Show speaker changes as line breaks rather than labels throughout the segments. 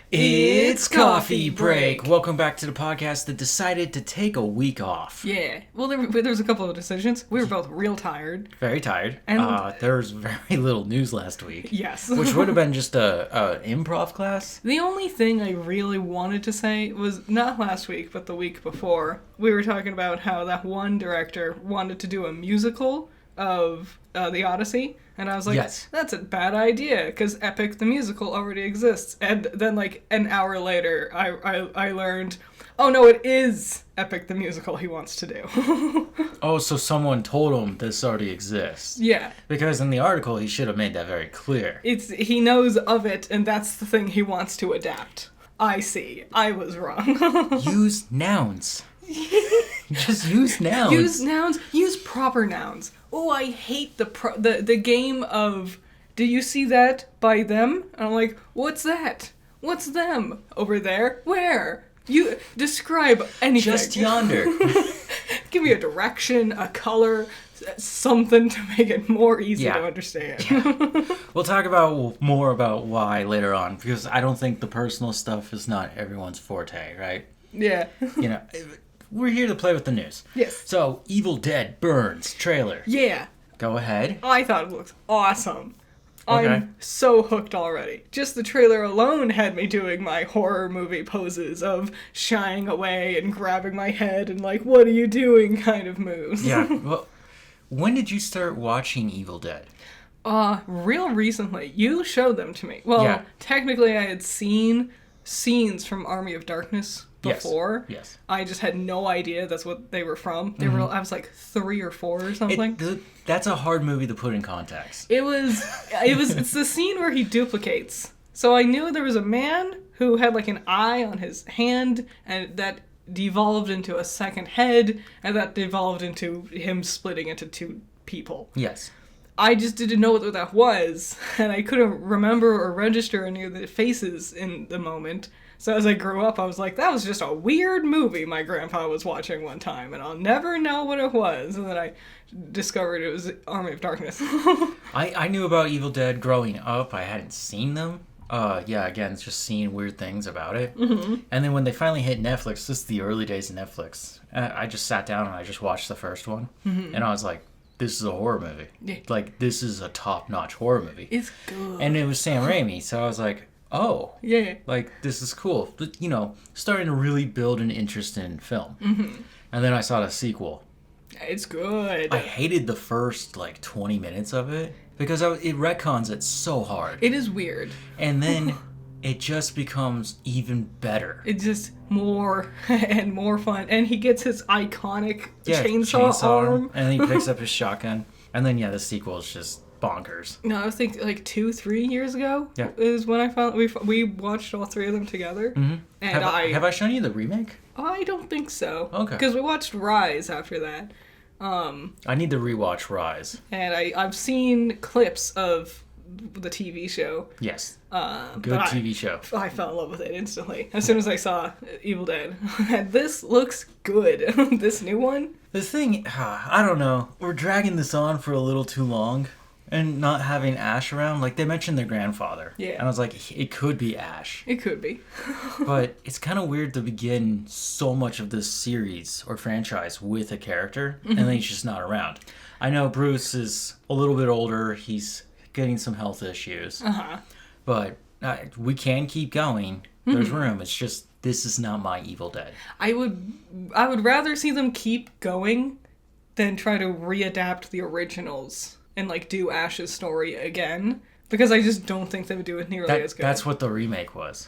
It's coffee break. Welcome back to the podcast that decided to take a week off.
Yeah. Well, there was a couple of decisions. We were both real tired.
Very tired.
And
there was very little news last week.
Yes.
Which would have been just a improv class.
The only thing I really wanted to say was not last week, but the week before. We were talking about how that one director wanted to do a musical of the Odyssey. And I was like,
yes.
That's a bad idea, because Epic the Musical already exists. And then, like, an hour later, I learned, oh, no, it is Epic the Musical he wants to do.
Oh, so someone told him this already exists.
Yeah.
Because in the article, he should have made that very clear.
He knows of it, and that's the thing he wants to adapt. I see. I was wrong.
Use nouns. Just use nouns.
Use nouns. Use proper nouns. Oh, I hate the game of, do you see that by them? And I'm like, what's that? What's them? Over there? Where? You describe anything.
Just yonder.
Give me a direction, a color, something to make it more easy to understand.
Yeah. We'll talk more about why later on, because I don't think the personal stuff is not everyone's forte, right?
Yeah.
You know, we're here to play with the news.
Yes.
So, Evil Dead Burns trailer.
Yeah.
Go ahead.
I thought it looked awesome.
Okay.
I'm so hooked already. Just the trailer alone had me doing my horror movie poses of shying away and grabbing my head and like, what are you doing kind of moves.
Yeah. Well, when did you start watching Evil Dead?
Real recently. You showed them to me. Well, technically I had seen scenes from Army of Darkness before.
Yes.
I just had no idea that's what they were from. They were. I was like 3 or 4 or something.
That's a hard movie to put in context.
It's the scene where he duplicates. So I knew there was a man who had like an eye on his hand, and that devolved into a second head, and that devolved into him splitting into 2 people.
Yes.
I just didn't know what that was, and I couldn't remember or register any of the faces in the moment. So as I grew up, I was like, that was just a weird movie my grandpa was watching one time, and I'll never know what it was. And then I discovered it was Army of Darkness.
I knew about Evil Dead growing up. I hadn't seen them. Again, it's just seeing weird things about it. Mm-hmm. And then when they finally hit Netflix, this is the early days of Netflix, I just sat down and I just watched the first one. Mm-hmm. And I was like, this is a horror movie. Yeah. Like, this is a top-notch horror movie.
It's good.
And it was Sam Raimi, so I was like, oh.
Yeah.
Like, this is cool. But, you know, starting to really build an interest in film. Mm-hmm. And then I saw the sequel.
It's good.
I hated the first, 20 minutes of it, because it retcons it so hard.
It is weird.
And then it just becomes even better.
It's just more and more fun. And he gets his iconic chainsaw arm.
And then he picks up his shotgun. And then, the sequel is just bonkers.
No, I was thinking 2-3 years ago is when I found we watched all 3 of them together. Mm-hmm. And
have I shown you the remake?
I don't think so.
Okay.
Because we watched Rise after that.
I need to rewatch Rise.
And I've seen clips of the TV show.
Yes. Good TV show.
I fell in love with it instantly as soon as I saw Evil Dead. And this looks good. This new one.
The thing, I don't know. We're dragging this on for a little too long. And not having Ash around. Like, they mentioned their grandfather. Yeah. And I was like, it could be Ash.
It could be.
But it's kind of weird to begin so much of this series or franchise with a character, and then he's just not around. I know Bruce is a little bit older. He's getting some health issues. Uh-huh. But we can keep going. There's room. It's just, this is not my Evil Dead. I
would rather see them keep going than try to readapt the originals and do Ash's story again, because I just don't think they would do it nearly as good.
That's what the remake was.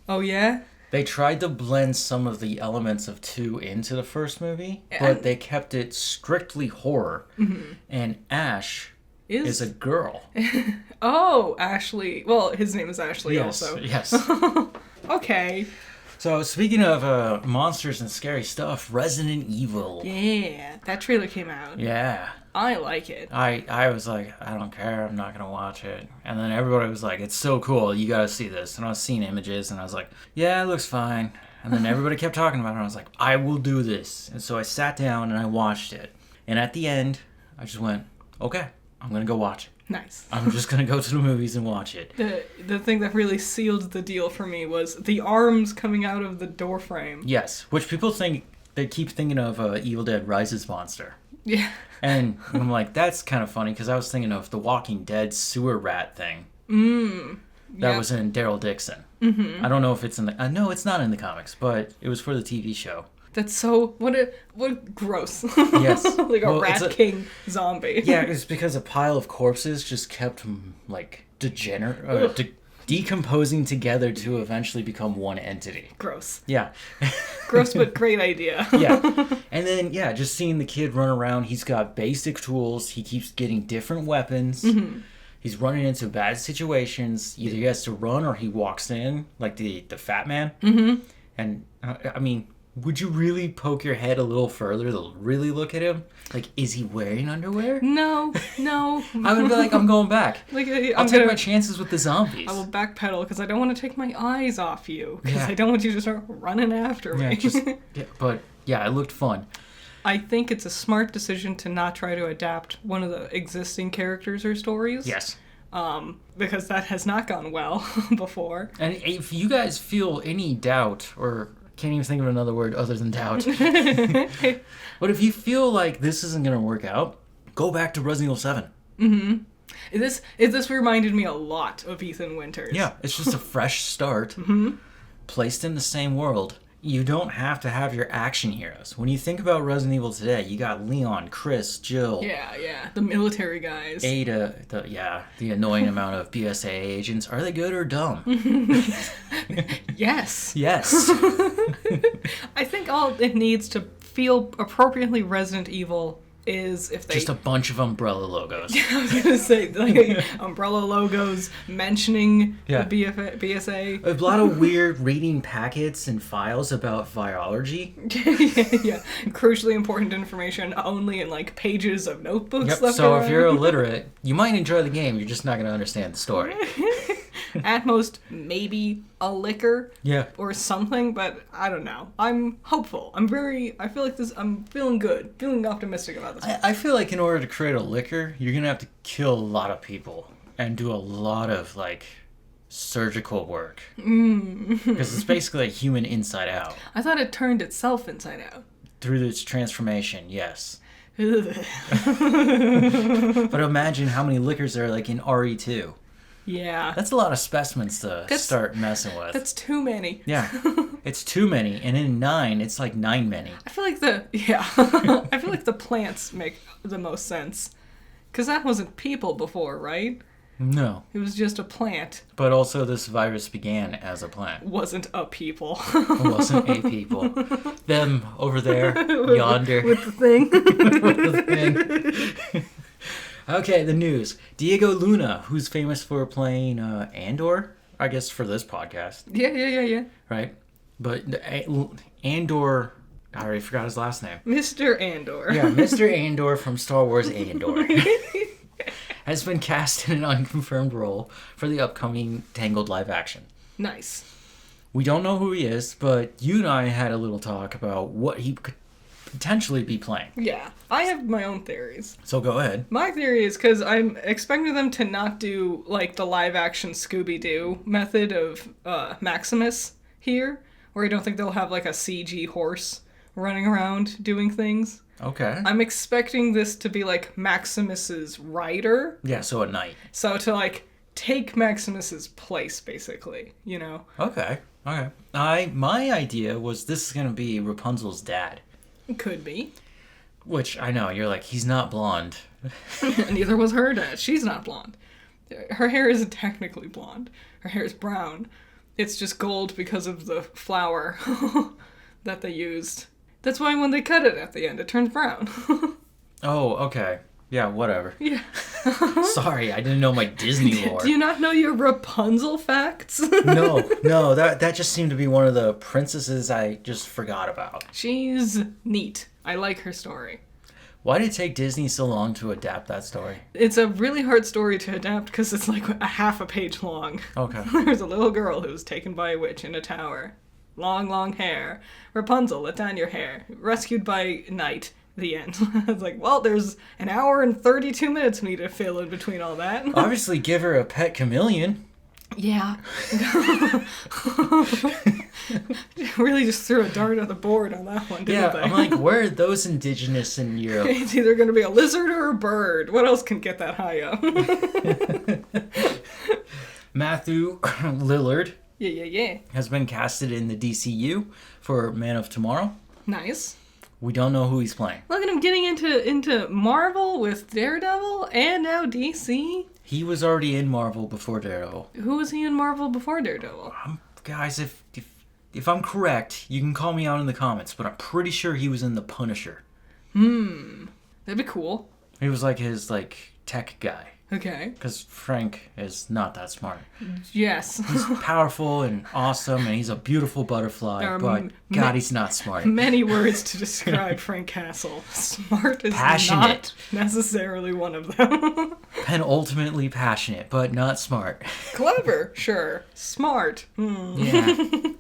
Oh yeah?
They tried to blend some of the elements of 2 into the first movie, but they kept it strictly horror. Mm-hmm. And Ash is a girl.
Oh, Ashley. Well, his name is Ashley also.
Yes.
Okay.
So, speaking of monsters and scary stuff, Resident Evil.
Yeah, that trailer came out.
Yeah.
I like it.
I was like, I don't care, I'm not going to watch it. And then everybody was like, it's so cool, you got to see this. And I was seeing images, and I was like, yeah, it looks fine. And then everybody kept talking about it, and I was like, I will do this. And so I sat down, and I watched it. And at the end, I just went, okay, I'm going to go watch it.
Nice.
I'm just going to go to the movies and watch it.
The thing that really sealed the deal for me was the arms coming out of the door frame.
Yes, which people think, they keep thinking of Evil Dead Rises monster.
Yeah.
And I'm like, that's kind of funny, because I was thinking of the Walking Dead sewer rat thing. That was in Daryl Dixon. Mm-hmm. I don't know if it's in the... no, it's not in the comics, but it was for the TV show.
That's so... What gross.
Yes.
Like a rat king zombie.
Yeah, it's because a pile of corpses just kept, like, decomposing together to eventually become one entity.
Gross.
Yeah.
Gross, but great idea.
Yeah. And then, yeah, just seeing the kid run around. He's got basic tools. He keeps getting different weapons. Mm-hmm. He's running into bad situations. Either he has to run or he walks in, like the fat man. Mm-hmm. And, I mean, would you really poke your head a little further to really look at him? Like, is he wearing underwear?
No.
I would be like, I'm going back. I'll take my chances with the zombies.
I will backpedal because I don't want to take my eyes off you. Because I don't want you to start running after me.
But, yeah, it looked fun.
I think it's a smart decision to not try to adapt one of the existing characters or stories.
Yes.
Because that has not gone well before.
And if you guys feel any doubt, or can't even think of another word other than doubt, but if you feel like this isn't going to work out, go back to Resident Evil 7.
Mm-hmm. This reminded me a lot of Ethan Winters.
Yeah, it's just a fresh start, placed in the same world. You don't have to have your action heroes. When you think about Resident Evil today, you got Leon, Chris, Jill.
Yeah. The military guys.
Ada, the annoying amount of BSA agents. Are they good or dumb?
Yes.
Yes.
I think all it needs to feel appropriately Resident Evil is if they...
Just a bunch of Umbrella logos.
I was going to say, like, Umbrella logos mentioning the BSA.
A lot of weird reading packets and files about virology.
Yeah. Crucially important information only in, like, pages of notebooks left
So
around.
if you're illiterate, you might enjoy the game, you're just not going to understand the story.
At most, maybe a liquor.
Yeah.
Or something, but I don't know. I'm hopeful. I'm feeling good. Feeling optimistic about this.
I feel like in order to create a liquor, you're going to have to kill a lot of people and do a lot of, like, surgical work. Because it's basically like human inside out.
I thought it turned itself inside out.
Through its transformation, yes.
Ugh.
But imagine how many liquors there are, like, in RE2.
Yeah.
That's a lot of specimens to start messing with.
That's too many.
Yeah. It's too many. And in 9, it's like 9 many.
I feel like the plants make the most sense. Because that wasn't people before, right?
No.
It was just a plant.
But also this virus began as a plant.
Wasn't a people.
It wasn't a people. Them over there, yonder.
With the thing.
With the thing. Okay, the news. Diego Luna, who's famous for playing Andor, I guess for this podcast.
Yeah.
Right? But Andor, I already forgot his last name.
Mr. Andor.
Yeah, Mr. Andor from Star Wars Andor. Has been cast in an unconfirmed role for the upcoming Tangled live action.
Nice.
We don't know who he is, but you and I had a little talk about what he could potentially be playing.
Yeah, I have my own theories.
So go ahead.
My theory is because I'm expecting them to not do, like, the live-action Scooby-Doo method of Maximus here, where I don't think they'll have, like, a CG horse running around doing things.
Okay.
I'm expecting this to be, like, Maximus's rider.
Yeah, so at night.
So to, like, take Maximus's place, basically, you know?
Okay. My idea was this is going to be Rapunzel's dad.
Could be.
Which, I know, you're like, he's not blonde.
Neither was her dad. She's not blonde. Her hair isn't technically blonde. Her hair is brown. It's just gold because of the flour that they used. That's why when they cut it at the end, it turns brown.
Oh, okay. Yeah, whatever.
Yeah.
Sorry, I didn't know my Disney lore.
Do you not know your Rapunzel facts?
No, that just seemed to be one of the princesses I just forgot about.
She's neat. I like her story.
Why did it take Disney so long to adapt that story?
It's a really hard story to adapt because it's like a half a page long.
Okay.
There's a little girl who's taken by a witch in a tower. Long, long hair. Rapunzel, let down your hair. Rescued by night. The end. It's like, well, there's an hour and 32 minutes we need to fill in between all that.
Obviously, give her a pet chameleon.
Yeah. Really just threw a dart at the board on that one, didn't they?
I'm like, where are those indigenous in Europe?
It's either going to be a lizard or a bird. What else can get that high up?
Matthew Lillard
Yeah.
has been casted in the DCU for Man of Tomorrow.
Nice.
We don't know who he's playing.
Look at him getting into Marvel with Daredevil and now DC.
He was already in Marvel before Daredevil.
Who was he in Marvel before Daredevil?
Guys, if I'm correct, you can call me out in the comments, but I'm pretty sure he was in The Punisher.
That'd be cool.
He was like his tech guy.
Okay.
Because Frank is not that smart.
Yes.
He's powerful and awesome, and he's a beautiful butterfly, but God, he's not smart.
Many words to describe Frank Castle. Smart is
Passionate.
not necessarily one of them.
Penultimately passionate, but not smart.
Clever, sure. Smart.
Yeah.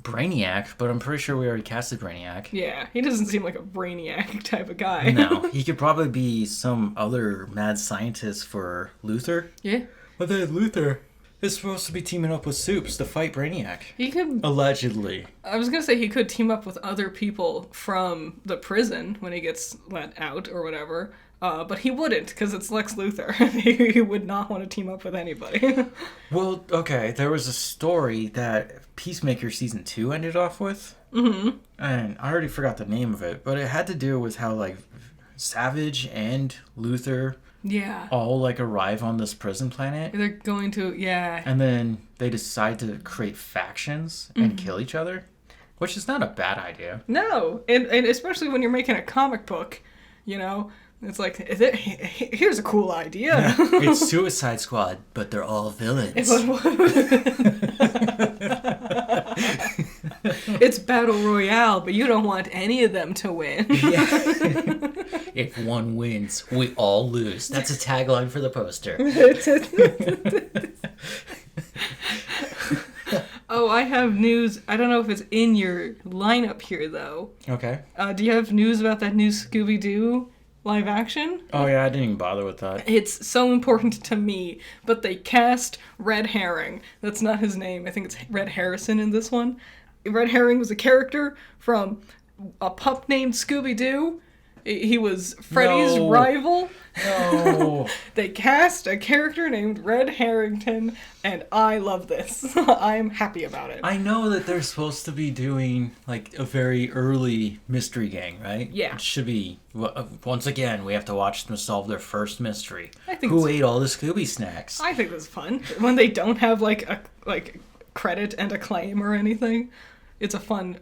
Brainiac, but I'm pretty sure we already casted Brainiac.
Yeah, he doesn't seem like a Brainiac type of guy.
No, he could probably be some other mad scientist for Luthor.
Yeah.
But then Luthor is supposed to be teaming up with Supes to fight Brainiac.
He could...
Allegedly.
I was going to say he could team up with other people from the prison when he gets let out or whatever. But he wouldn't, because it's Lex Luthor. He would not want to team up with anybody.
Well, okay, there was a story that Peacemaker Season 2 ended off with.
Mm-hmm.
And I already forgot the name of it, but it had to do with how, Savage and Luthor all, arrive on this prison planet.
They're going to,
And then they decide to create factions and kill each other, which is not a bad idea.
No, and especially when you're making a comic book, it's like, here's a cool idea.
It's Suicide Squad, but they're all villains.
It's Battle Royale, but you don't want any of them to win.
Yeah. If one wins, we all lose. That's a tagline for the poster.
Oh, I have news. I don't know if it's in your lineup here, though.
Okay.
Do you have news about that new Scooby-Doo live action?
Oh, yeah, I didn't even bother with that.
It's so important to me, but they cast Red Herring. That's not his name. I think it's Red Harrison in this one. Red Herring was a character from a pup named Scooby-Doo. He was Freddy's rival.
No.
They cast a character named Red Harrington, and I love this. I'm happy about it.
I know that they're supposed to be doing, a very early mystery gang, right?
Yeah.
It should be, once again, we have to watch them solve their first mystery.
I think
Who ate all the Scooby snacks?
I think that's fun. When they don't have, a credit and a claim or anything, it's a fun,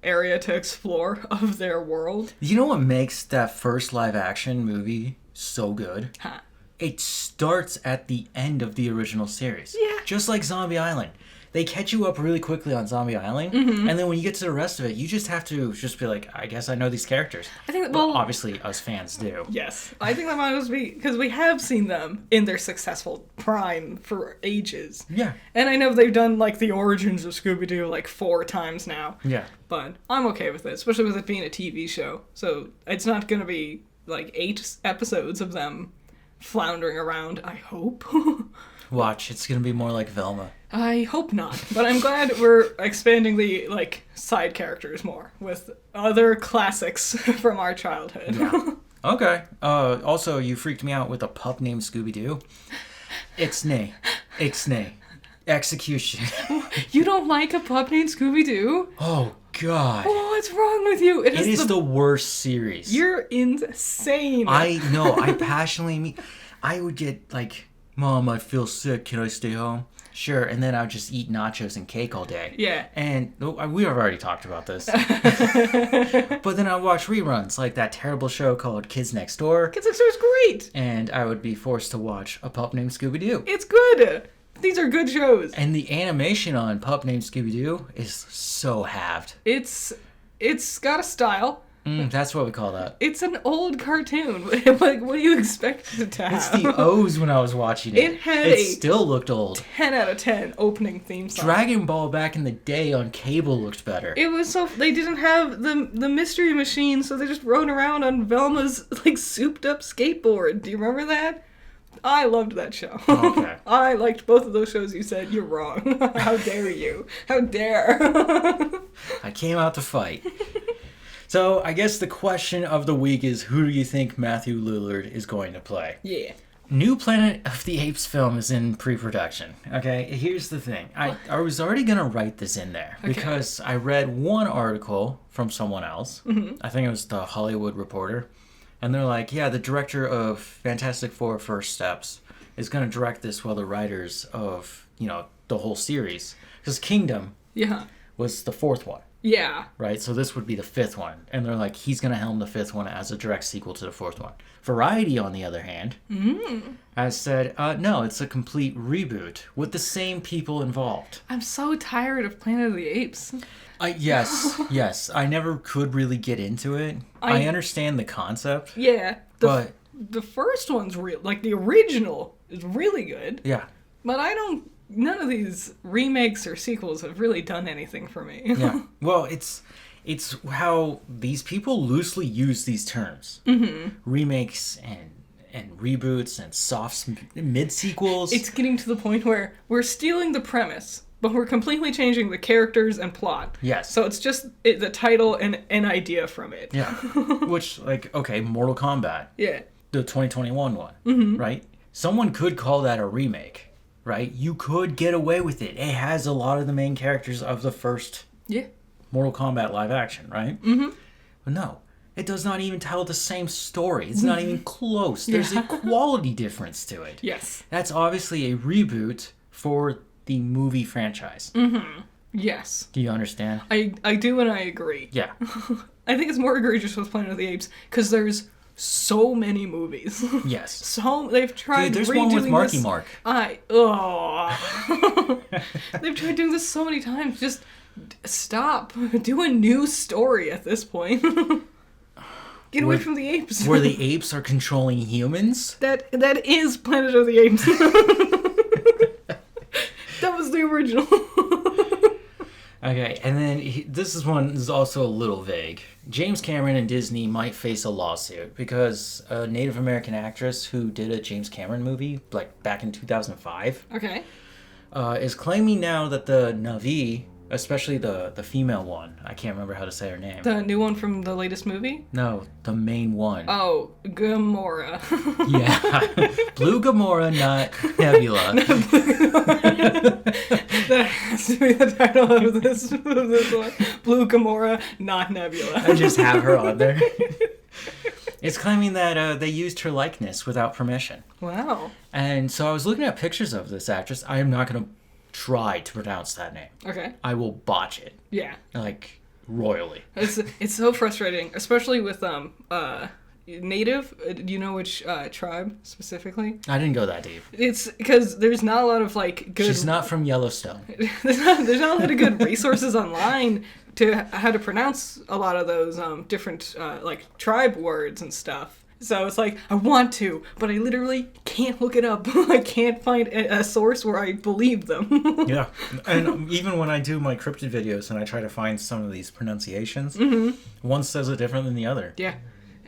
area to explore of their world.
You know what makes that first live action movie so good?
Huh.
It starts at the end of the original series.
Yeah.
Just like Zombie Island. They catch you up really quickly on Zombie Island, and then when you get to the rest of it, you just have to be like, I guess I know these characters.
I think
well, obviously us fans do.
Yes. I think that might just be because we have seen them in their successful prime for ages.
Yeah.
And I know they've done the origins of Scooby-Doo 4 times now.
Yeah.
But I'm okay with it, especially with it being a TV show. So it's not going to be 8 episodes of them floundering around, I hope.
Watch, it's going to be more like Velma.
I hope not, but I'm glad we're expanding the side characters more with other classics from our childhood.
Yeah. Okay. Also, you freaked me out with a pup named Scooby-Doo. Ixnay. Execution.
You don't like a pup named Scooby-Doo?
Oh, God.
Oh, what's wrong with you?
It is the worst series.
You're insane.
I know. I passionately I would get Mom, I feel sick. Can I stay home? Sure. And then I would just eat nachos and cake all day.
Yeah.
And we have already talked about this. But then I would watch reruns, like that terrible show called Kids Next Door.
Kids Next Door is great.
And I would be forced to watch A Pup Named Scooby-Doo.
It's good. These are good shows.
And the animation on Pup Named Scooby-Doo is so halved.
It's got a style.
That's what we call that.
It's an old cartoon. Like, what do you expect it to have?
It's the O's when I was watching it. It still looked old.
10 out of 10 opening theme song.
Dragon Ball back in the day on cable looked better.
It was so... They didn't have the mystery machine, so they just rode around on Velma's, like, souped-up skateboard. Do you remember that? I loved that show.
Okay.
I liked both of those shows you said. You're wrong. How dare you? How dare.
I came out to fight. So, I guess the question of the week is, who do you think Matthew Lillard is going to play?
Yeah.
New Planet of the Apes film is in pre-production. Okay, here's the thing. I was already going to write this in there because I read one article from someone else. Mm-hmm. I think it was the Hollywood Reporter. And they're like, yeah, the director of Fantastic Four First Steps is going to direct this while the writers of, the whole series. Because Kingdom was the fourth one.
Yeah.
Right? So this would be the fifth one. And they're like, he's going to helm the fifth one as a direct sequel to the fourth one. Variety, on the other hand, has said, no, it's a complete reboot with the same people involved.
I'm so tired of Planet of the Apes.
Yes. I never could really get into it. I understand the concept.
Yeah.
But
the first one's real. Like, the original is really good.
Yeah.
But none of these remakes or sequels have really done anything for me.
Yeah. Well, it's how these people loosely use these terms. Remakes and reboots and soft mid-sequels.
It's getting to the point where we're stealing the premise, but we're completely changing the characters and plot.
Yes.
So it's just the title and an idea from it.
Yeah. Which, Mortal Kombat.
Yeah.
The 2021 one, right? Someone could call that a remake. Right? You could get away with it. It has a lot of the main characters of the first Mortal Kombat live action, right? Mm-hmm. But no, it does not even tell the same story. It's not even close. There's a quality difference to it.
Yes.
That's obviously a reboot for the movie franchise.
Mm-hmm. Yes.
Do you understand?
I do, and I agree.
Yeah.
I think it's more egregious with Planet of the Apes because there's so many movies.
Yes.
So they've tried.
Dude, there's one with Marky Mark.
They've tried doing this so many times. Just stop. Do a new story at this point. Get away from the apes.
Where the apes are controlling humans?
That is Planet of the Apes. That was the original.
Okay, and then this one is also a little vague. James Cameron and Disney might face a lawsuit because a Native American actress who did a James Cameron movie, back in 2005, is claiming now that the Na'vi, especially the female one, I can't remember how to say her name.
The new one from the latest movie?
No, the main one.
Oh, Gamora.
Yeah. Blue Gamora, not Nebula.
That has to be the title of this one. Blue Gamora, not Nebula.
I just have her on there. It's claiming that they used her likeness without permission.
Wow.
And so I was looking at pictures of this actress. I am not going to try to pronounce that name.
Okay.
I will botch it.
Yeah.
Royally.
It's so frustrating, especially with Native. Do you know which tribe specifically?
I didn't go that deep.
It's because there's not a lot of good.
She's not from Yellowstone.
there's not a lot of good resources online to how to pronounce a lot of those different tribe words and stuff. So it's I want to, but I literally can't look it up. I can't find a source where I believe them.
Yeah. And even when I do my cryptid videos and I try to find some of these pronunciations, one says it different than the other.
Yeah.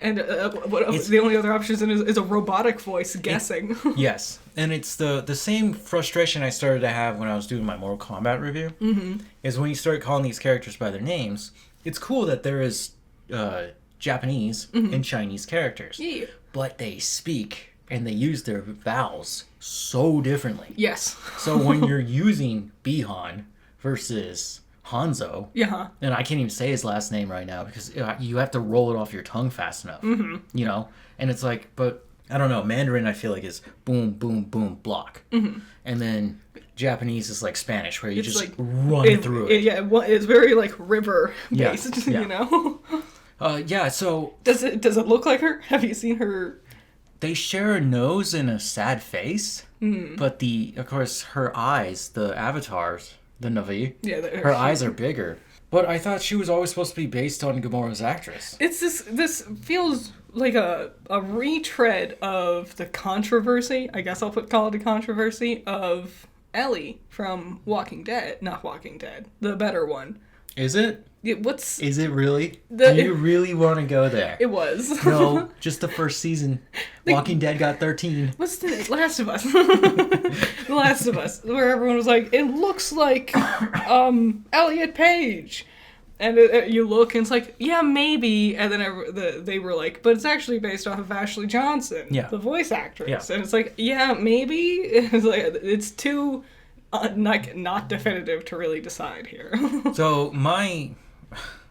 And the only other option is a robotic voice guessing.
Yes. And it's the same frustration I started to have when I was doing my Mortal Kombat review. Mm-hmm. Is when you start calling these characters by their names, it's cool that there is Japanese and Chinese characters.
Yeah.
But they speak and they use their vowels so differently.
Yes.
So when you're using Bihan versus Hanzo, and I can't even say his last name right now because you have to roll it off your tongue fast enough, and it's but I don't know, Mandarin I feel is boom, boom, boom, block, and then Japanese is Spanish where you just run through it.
Yeah, it's very river based, So does it look like her? Have you seen her?
They share a nose and a sad face, but of course her eyes, the avatars, the Na'vi.
Yeah,
Her eyes are bigger. But I thought she was always supposed to be based on Gamora's actress.
It's this feels like a retread of the controversy, I guess I'll call it a controversy, of Ellie from Walking Dead. Not Walking Dead, the better one.
Is it?
Is
it really? Do you really want to go there?
It was.
No, just the first season. Walking Dead got 13.
What's the Last of Us? The Last of Us, where everyone was like, it looks like Elliot Page. And you look and it's like, yeah, maybe. And then they were like, but it's actually based off of Ashley Johnson, the voice actress. Yeah. And it's like, yeah, maybe. It's like, it's too not definitive to really decide here.
So my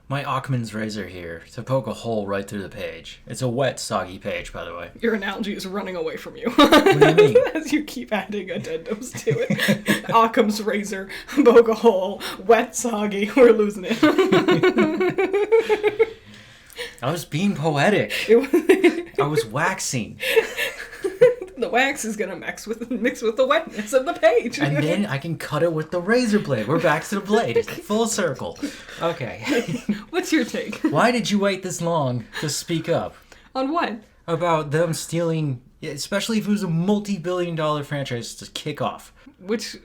Occam's razor here to poke a hole right through the page. It's a wet, soggy page, by the way.
Your analogy is running away from you.
What do you mean?
As you keep adding addendums to it. Occam's razor, poke a hole, wet, soggy. We're losing it.
I was being poetic. I was waxing.
The wax is gonna mix with the wetness of the page.
And then I can cut it with the razor blade. We're back to the blade. It's full circle. Okay.
What's your take?
Why did you wait this long to speak up?
On what?
About them stealing, especially if it was a multi-billion-dollar franchise to kick off.
Which...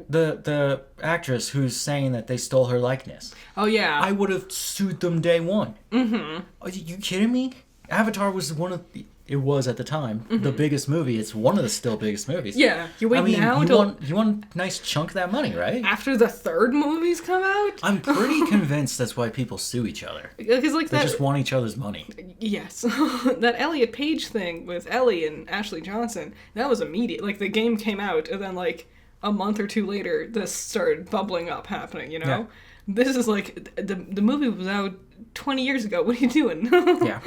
The actress who's saying that they stole her likeness.
Oh, yeah.
I would have sued them day one.
Mm-hmm.
Are you kidding me? Avatar was it was at the time, the biggest movie. It's one of the still biggest movies.
Yeah. You wait now
until... You want a nice chunk of that money, right?
After the third movie's come out?
I'm pretty convinced that's why people sue each other.
Because they
just want each other's money.
Yes. That Elliot Page thing with Ellie and Ashley Johnson, that was immediate. Like, the game came out, and then, like, a month or two later, this started bubbling up happening, you know? Yeah. This is like, the movie was out 20 years ago. What are you doing?
Yeah.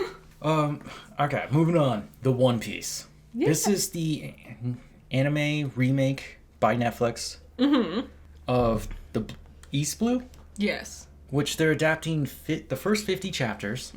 Okay, moving on. The One Piece. Yeah. This is the anime remake by Netflix of the East Blue.
Yes.
Which they're adapting the first 50 chapters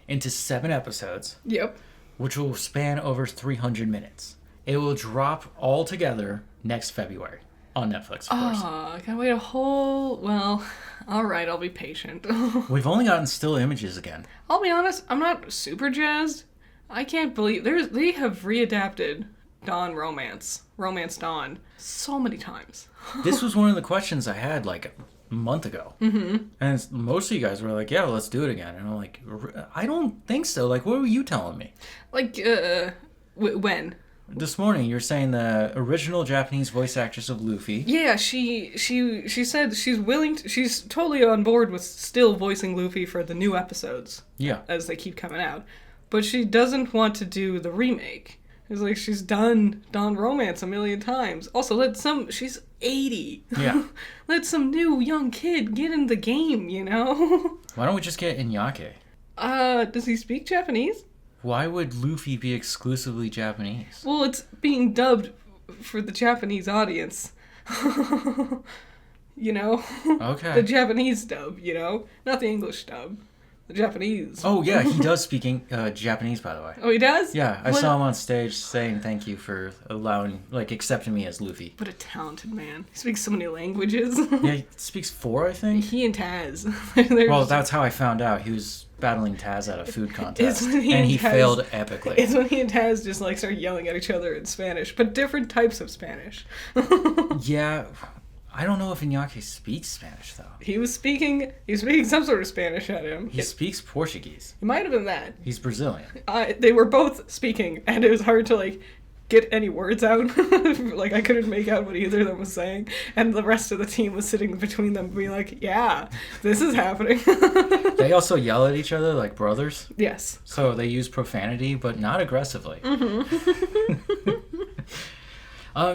into 7 episodes.
Yep.
Which will span over 300 minutes. It will drop all together next February on Netflix, of course.
Oh, I gotta wait a whole... Well, alright, I'll be patient.
We've only gotten still images again.
I'll be honest, I'm not super jazzed. I can't believe... They have readapted Dawn Romance Dawn, so many times.
This was one of the questions I had, like, a month ago. Mm-hmm. And most of you guys were like, yeah, let's do it again. And I'm like, I don't think so. Like, what were you telling me?
Like, when?
This morning, you're saying the original Japanese voice actress of Luffy.
Yeah, she said she's willing to, she's totally on board with still voicing Luffy for the new episodes.
Yeah.
As they keep coming out. But she doesn't want to do the remake. It's like she's done Dawn Romance a million times. Also, she's 80.
Yeah.
Let some new young kid get in the game, you know?
Why don't we just get Iñaki?
Does he speak Japanese?
Why would Luffy be exclusively Japanese?
Well, it's being dubbed for the Japanese audience. You know?
Okay.
The Japanese dub, you know? Not the English dub. The Japanese.
Oh, yeah, he does speak Japanese, by the way.
Oh, he does?
Yeah, I saw him on stage saying thank you for accepting me as Luffy.
What a talented man. He speaks so many languages.
Yeah, he speaks 4, I think.
He and Taz.
Well, that's how I found out. He was battling Taz at a food contest, and he failed epically.
It's when he and Taz just start yelling at each other in Spanish, but different types of Spanish.
Yeah, I don't know if Iñaki speaks Spanish, though.
He was speaking some sort of Spanish at him.
He speaks Portuguese.
It might have been that.
He's Brazilian.
They were both speaking, and it was hard to, get any words out. I couldn't make out what either of them was saying, and the rest of the team was sitting between them being like, yeah, this is happening.
They also yell at each other like brothers.
Yes.
So they use profanity, but not aggressively. Mm-hmm.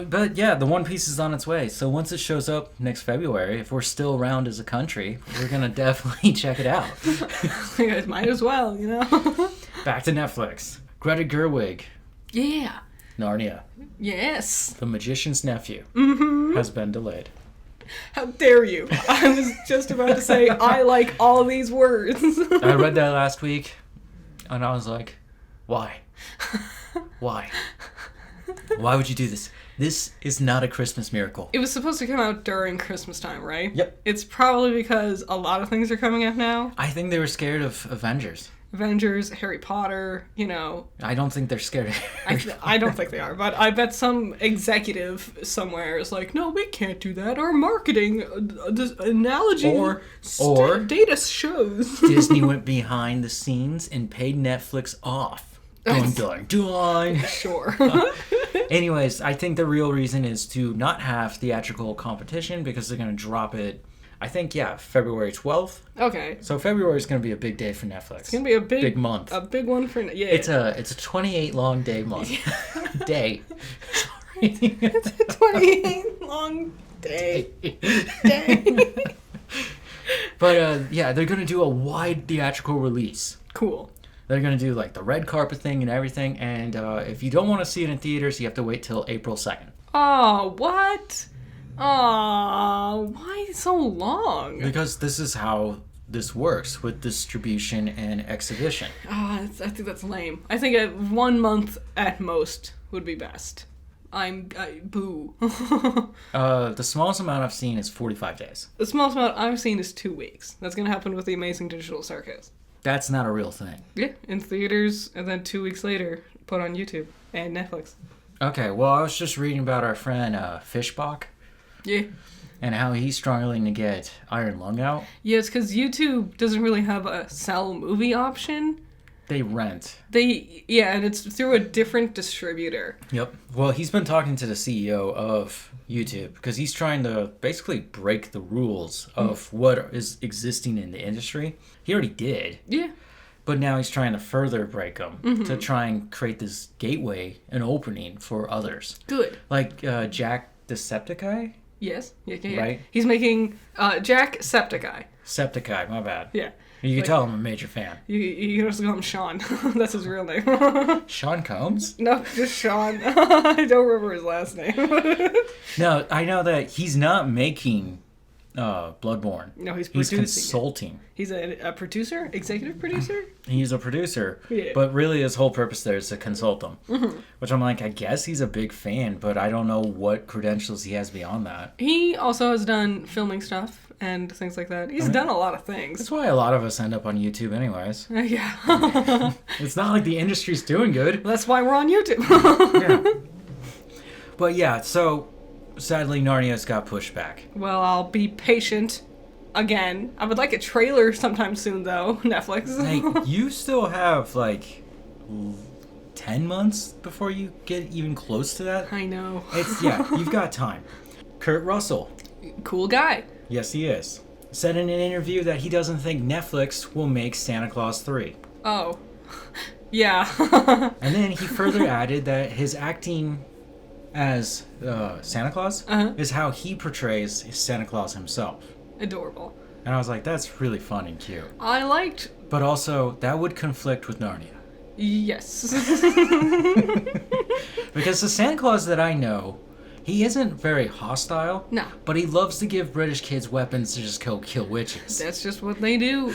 But yeah, the One Piece is on its way. So once it shows up next February, if we're still around as a country, we're going to definitely check it out.
Might as well, you know?
Back to Netflix. Greta Gerwig.
Yeah.
Narnia.
Yes.
The Magician's Nephew has been delayed.
How dare you? I was just about to say, I like all these words.
I read that last week, and I was like, why? Why? Why would you do this? This is not a Christmas miracle.
It was supposed to come out during Christmas time, right?
Yep.
It's probably because a lot of things are coming out now.
I think they were scared of Avengers.
Avengers, Harry Potter, you know.
I don't think they're scared of
I don't think they are, but I bet some executive somewhere is like, no, we can't do that. Our marketing analogy
or
data shows.
Disney went behind the scenes and paid Netflix off. Dun.
Sure.
Anyways, I think the real reason is to not have theatrical competition because they're going to drop it, I think, February 12th.
Okay.
So February is going to be a big day for Netflix.
It's going to be a big
month.
A big one for... Yeah.
It's a 28 long day month. Day. Sorry.
It's a 28 long day.
But, they're going to do a wide theatrical release.
Cool.
They're going to do, like, the red carpet thing and everything. And if you don't want to see it in theaters, you have to wait till April 2nd.
Oh, what? Oh, why so long?
Because this is how this works with distribution and exhibition.
I think that's lame. I think 1 month at most would be best. Boo.
The smallest amount I've seen is 45 days.
The smallest amount I've seen is 2 weeks. That's going to happen with the Amazing Digital Circus.
That's not a real thing.
Yeah, in theaters, and then 2 weeks later, put on YouTube and Netflix.
Okay, well, I was just reading about our friend Fishbach.
Yeah.
And how he's struggling to get Iron Lung out.
Yeah, it's because YouTube doesn't really have a sell movie option.
They rent.
And it's through a different distributor.
Yep. Well, he's been talking to the CEO of YouTube because he's trying to basically break the rules of what is existing in the industry. He already did.
Yeah.
But now he's trying to further break them to try and create this gateway, an opening for others.
Good.
Like Jack Decepticeye?
Yes. Yeah.
Right?
He's making Jack Septiceye.
Septiceye, my bad.
Yeah.
You can tell I'm a major fan.
You can also call him Sean. That's his real name.
Sean Combs?
No, just Sean. I don't remember his last name.
No, I know that he's not making Bloodborne.
No, he's
producing.
He's
Consulting.
He's a producer? Executive producer?
He's a producer.
Yeah.
But really his whole purpose there is to consult them. Which I'm like, I guess he's a big fan, but I don't know what credentials he has beyond that.
He also has done filming stuff and things like that. He's done a lot of things.
That's why a lot of us end up on YouTube anyways.
Yeah.
It's not like the industry's doing good.
That's why we're on YouTube.
Yeah. But yeah, so sadly Narnia's got pushed back.
Well, I'll be patient again. I would like a trailer sometime soon, though, Netflix.
Hey, you still have like 10 months before you get even close to that.
I know.
You've got time. Kurt Russell.
Cool guy.
Yes, he is. Said in an interview that he doesn't think Netflix will make Santa Claus 3.
Oh. Yeah.
And then he further added that his acting as Santa Claus is how he portrays Santa Claus himself.
Adorable.
And I was like, that's really fun and cute.
I liked...
But also, that would conflict with Narnia.
Yes.
Because the Santa Claus that I know, he isn't very hostile.
No.
But he loves to give British kids weapons to just go kill witches.
That's just what they do.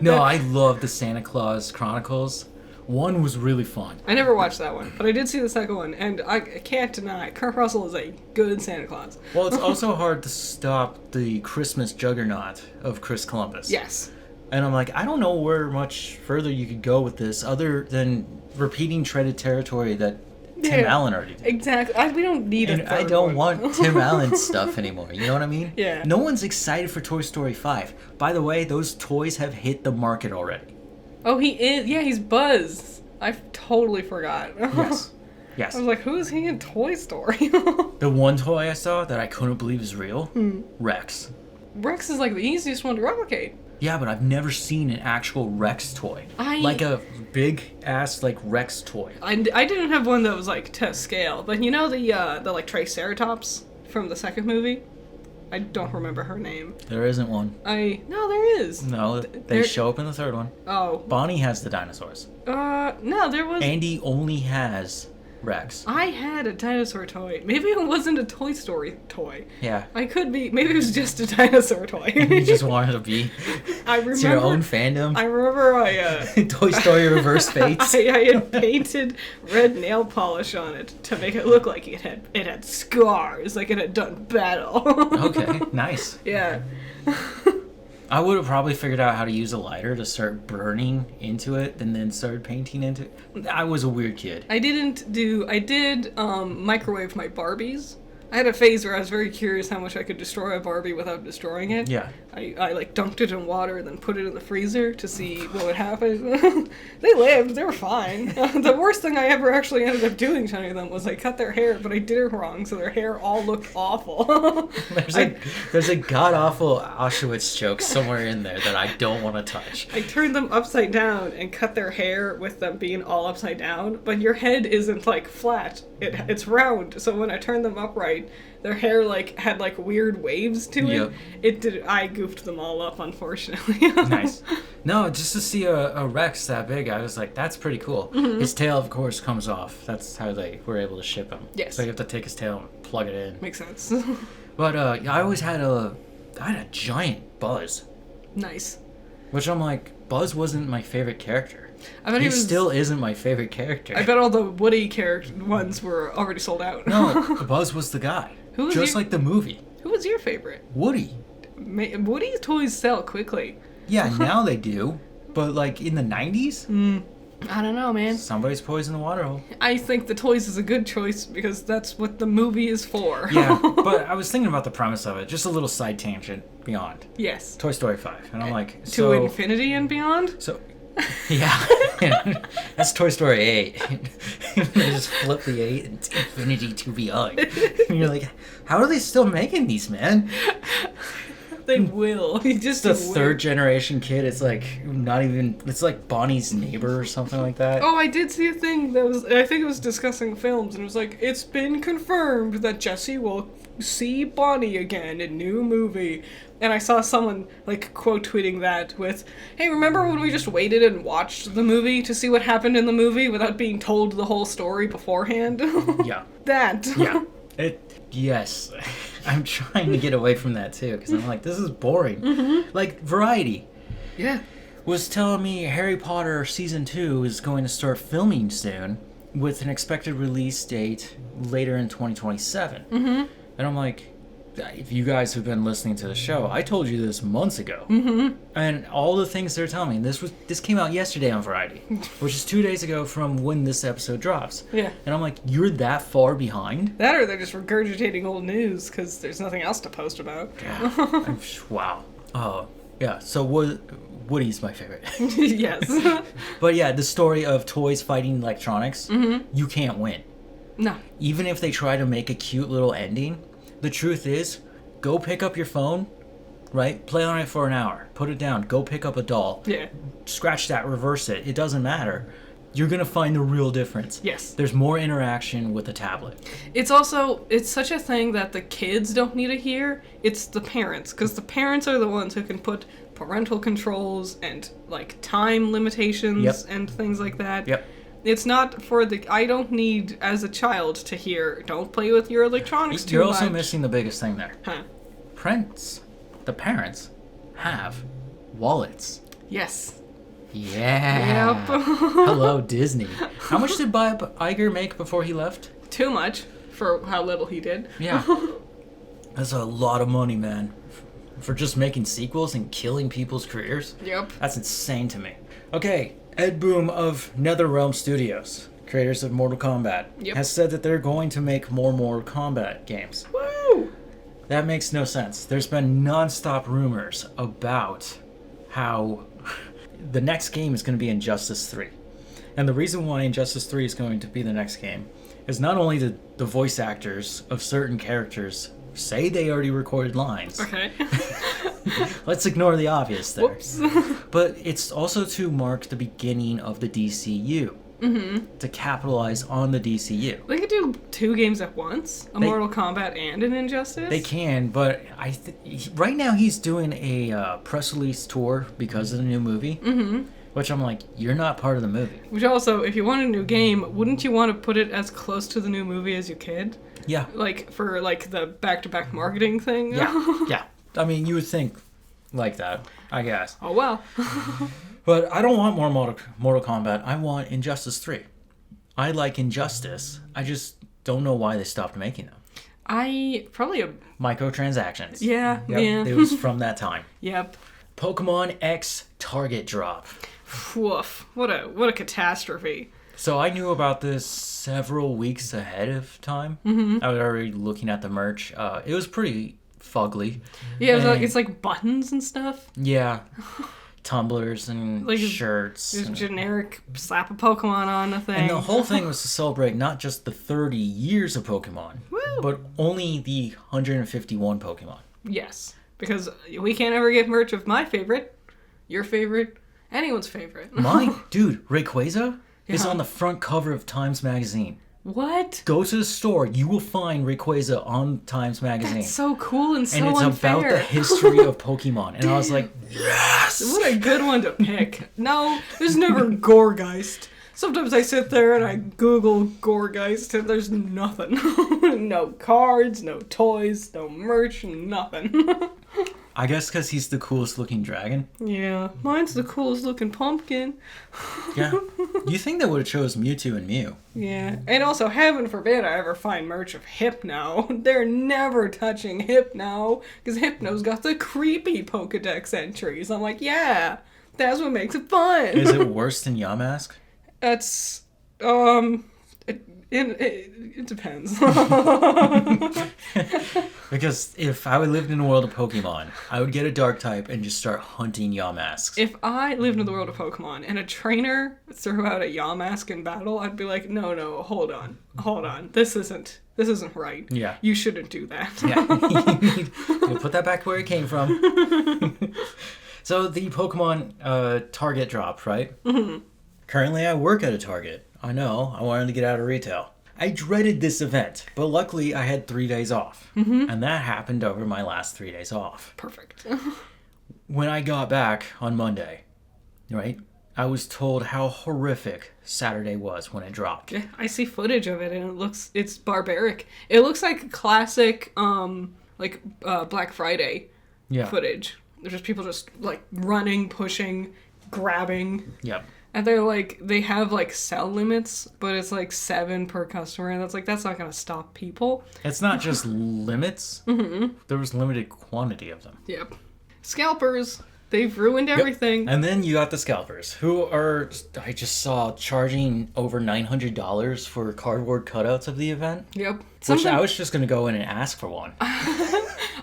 No, I love the Santa Claus Chronicles. One was really fun.
I never watched that one, but I did see the second one, and I can't deny Kurt Russell is a good Santa Claus.
Well, it's also hard to stop the Christmas juggernaut of Chris Columbus.
Yes.
And I'm like, I don't know where much further you could go with this other than repeating treaded territory that Tim Allen already did.
Exactly. We don't need
and
a third
I don't
one.
want Tim Allen stuff anymore. You know what I mean?
Yeah.
No one's excited for Toy Story 5. By the way, those toys have hit the market already.
Oh, he is. Yeah, he's Buzz. I totally forgot.
Yes. Yes.
I was like, who is he in Toy Story?
The one toy I saw that I couldn't believe is real, Rex.
Rex is like the easiest one to replicate.
Yeah, but I've never seen an actual Rex toy. Like a big ass like Rex toy.
I didn't have one that was like to scale, but you know the like Triceratops from the second movie? I don't remember her name.
There isn't one.
No, there is.
No, they show up in the third one.
Oh.
Bonnie has the dinosaurs.
No, there was.
Andy only has Rex.
I had a dinosaur toy. Maybe it wasn't a Toy Story toy.
Yeah.
I could be. Maybe it was just a dinosaur toy.
You just wanted to be.
I remember.
It's your own fandom.
I remember
Toy Story Reverse Fates.
I had painted red nail polish on it to make it look like it had scars, like it had done battle.
Okay, nice.
Yeah.
I would have probably figured out how to use a lighter to start burning into it and then start painting into it. I was a weird kid.
I did microwave my Barbies. I had a phase where I was very curious how much I could destroy a Barbie without destroying it.
Yeah.
I like dunked it in water and then put it in the freezer to see what would happen. They lived. They were fine. The worst thing I ever actually ended up doing to any of them was I cut their hair, but I did it wrong, so their hair all looked awful.
There's a god-awful Auschwitz joke somewhere in there that I don't want to touch.
I turned them upside down and cut their hair with them being all upside down, but your head isn't like flat. It's round, so when I turned them upright, their hair like had like weird waves to it.
Yep.
I goofed them all up, unfortunately.
Nice. No, just to see a Rex that big, I was like, that's pretty cool. Mm-hmm. His tail, of course, comes off. That's how they were able to ship him.
Yes.
So you have to take his tail and plug it in.
Makes sense.
But I always had a giant Buzz.
Nice.
Which I'm like, Buzz wasn't my favorite character.
I bet
he still isn't my favorite character.
I bet all the Woody ones were already sold out.
No, Buzz was the guy. Just like the movie.
Who was your favorite?
Woody.
Woody's toys sell quickly.
Yeah, now they do. But like in the 90s?
I don't know, man.
Somebody's poisoned the water hole.
I think the toys is a good choice because that's what the movie is for.
Yeah, but I was thinking about the premise of it. Just a little side tangent beyond.
Yes.
Toy Story 5. And I'm like,
to infinity and beyond?
So, yeah. That's Toy Story 8. They just flip the 8 and it's infinity to beyond. And you're like, how are they still making these, man?
They will.
Just a third generation kid. It's like not even. It's like Bonnie's neighbor or something like that.
Oh, I did see a thing that was. I think it was discussing films, and it was like, it's been confirmed that Jesse will see Bonnie again in new movie. And I saw someone like quote tweeting that with, "Hey, remember when we just waited and watched the movie to see what happened in the movie without being told the whole story beforehand?"
Yeah.
That.
Yeah. Yes. I'm trying to get away from that too because I'm like, this is boring. Mm-hmm. Like Variety.
Yeah.
Was telling me Harry Potter Season 2 is going to start filming soon with an expected release date later in 2027. Mm-hmm. And I'm like, if you guys have been listening to the show, I told you this months ago. Mm-hmm. And all the things they're telling me, this came out yesterday on Variety, which is 2 days ago from when this episode drops.
Yeah.
And I'm like, you're that far behind?
That or they're just regurgitating old news because there's nothing else to post about.
Yeah. Wow. Oh, yeah. So Woody's my favorite.
Yes.
But yeah, the story of toys fighting electronics, you can't win.
No.
Even if they try to make a cute little ending, the truth is, go pick up your phone, right? Play on it for an hour. Put it down. Go pick up a doll.
Yeah.
Scratch that, reverse it. It doesn't matter. You're going to find the real difference.
Yes.
There's more interaction with a tablet.
It's such a thing that the kids don't need to hear. It's the parents, because the parents are the ones who can put parental controls and, like, time limitations and things like that.
Yep.
It's not for I don't need, as a child, to hear, don't play with your electronics too much.
You're also missing the biggest thing there.
Huh.
The parents, have wallets.
Yes.
Yeah.
Yep.
Hello, Disney. How much did Bob Iger make before he left?
Too much for how little he did.
Yeah. That's a lot of money, man. For just making sequels and killing people's careers?
Yep.
That's insane to me. Okay, Ed Boon of NetherRealm Studios, creators of Mortal Kombat, has said that they're going to make more Mortal Kombat games.
Woo!
That makes no sense. There's been non-stop rumors about how the next game is going to be Injustice 3. And the reason why Injustice 3 is going to be the next game is not only the voice actors of certain characters say they already recorded lines.
Okay.
Let's ignore the obvious there.
Whoops.
But it's also to mark the beginning of the DCU. Mm-hmm. To capitalize on the DCU.
They could do 2 games at once? Mortal Kombat and an Injustice?
They can, but right now he's doing a press release tour because of the new movie. Mm-hmm. Which I'm like, you're not part of the movie.
Which also, if you want a new game, wouldn't you want to put it as close to the new movie as you could?
Yeah.
Like, for, like, the back-to-back marketing thing?
Yeah. Yeah. I mean, you would think like that, I guess.
Oh, well.
But I don't want more Mortal Kombat. I want Injustice 3. I like Injustice. I just don't know why they stopped making them. Microtransactions.
Yeah,
yep.
yeah.
It was from that time.
Yep.
Pokemon X Target Drop.
Woof. What a catastrophe.
So I knew about this several weeks ahead of time. Mm-hmm. I was already looking at the merch. It was pretty fugly.
Yeah, it's like buttons and stuff.
Yeah. Tumblers and
like
shirts.
Just generic slap a Pokemon on a thing.
And the whole thing was to celebrate not just the 30 years of Pokemon, but only the 151 Pokemon.
Yes, because we can't ever get merch of my favorite, your favorite, anyone's favorite.
Dude, Rayquaza is on the front cover of Times Magazine.
What?
Go to the store, you will find Rayquaza on Times Magazine.
That's so cool and so
unfair. And it's about the history of Pokemon. And I was like, yes!
What a good one to pick. No, there's never Goregeist. Sometimes I sit there and I Google Goregeist and there's nothing. No cards, no toys, no merch, nothing.
I guess because he's the coolest looking dragon.
Yeah, mine's the coolest looking pumpkin.
Yeah. You think they would have chose Mewtwo and Mew.
Yeah, and also heaven forbid I ever find merch of Hypno. They're never touching Hypno, because Hypno's got the creepy Pokedex entries. I'm like, yeah, that's what makes it fun.
Is it worse than Yamask?
That's, it depends.
Because if I lived in the world of Pokemon, I would get a dark type and just start hunting Yamasks.
If I lived in the world of Pokemon and a trainer threw out a Yamask in battle, I'd be like, no, hold on. This isn't right.
Yeah.
You shouldn't do that.
Yeah. You put that back where it came from. So the Pokemon Target drop, right? Mm-hmm. Currently I work at a Target. I know, I wanted to get out of retail. I dreaded this event, but luckily I had 3 days off. Mm-hmm. And that happened over my last 3 days off.
Perfect.
When I got back on Monday, right, I was told how horrific Saturday was when it dropped.
Yeah, I see footage of it and it's barbaric. It looks like classic, Black Friday footage. There's just people just, like, running, pushing, grabbing.
Yep.
And they have cell limits, but it's 7 per customer, and that's not gonna stop people.
It's not just limits. Mm-hmm. There was limited quantity of them.
Yep. Scalpers, they've ruined everything.
And then you got the scalpers, who are, I just saw, charging over $900 for cardboard cutouts of the event.
Yep.
Which I was just gonna go in and ask for one.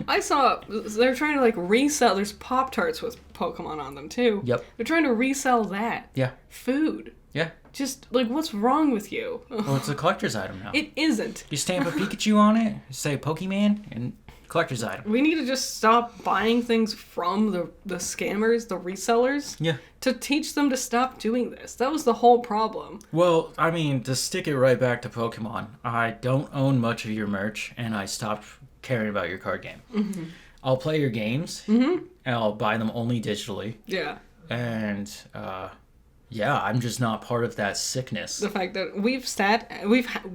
I saw they're trying to resell. There's Pop-Tarts with Pokemon on them too.
Yep.
They're trying to resell that.
Yeah.
Food.
Yeah.
Just what's wrong with you?
Well, it's a collector's item now.
It isn't.
You stamp a Pikachu on it, say Pokemon, and collector's item.
We need to just stop buying things from the scammers, the resellers.
Yeah.
To teach them to stop doing this. That was the whole problem.
Well, I mean, to stick it right back to Pokemon, I don't own much of your merch, and I stopped caring about your card game. Mm-hmm. I'll play your games, and I'll buy them only digitally.
Yeah.
And, I'm just not part of that sickness.
The fact that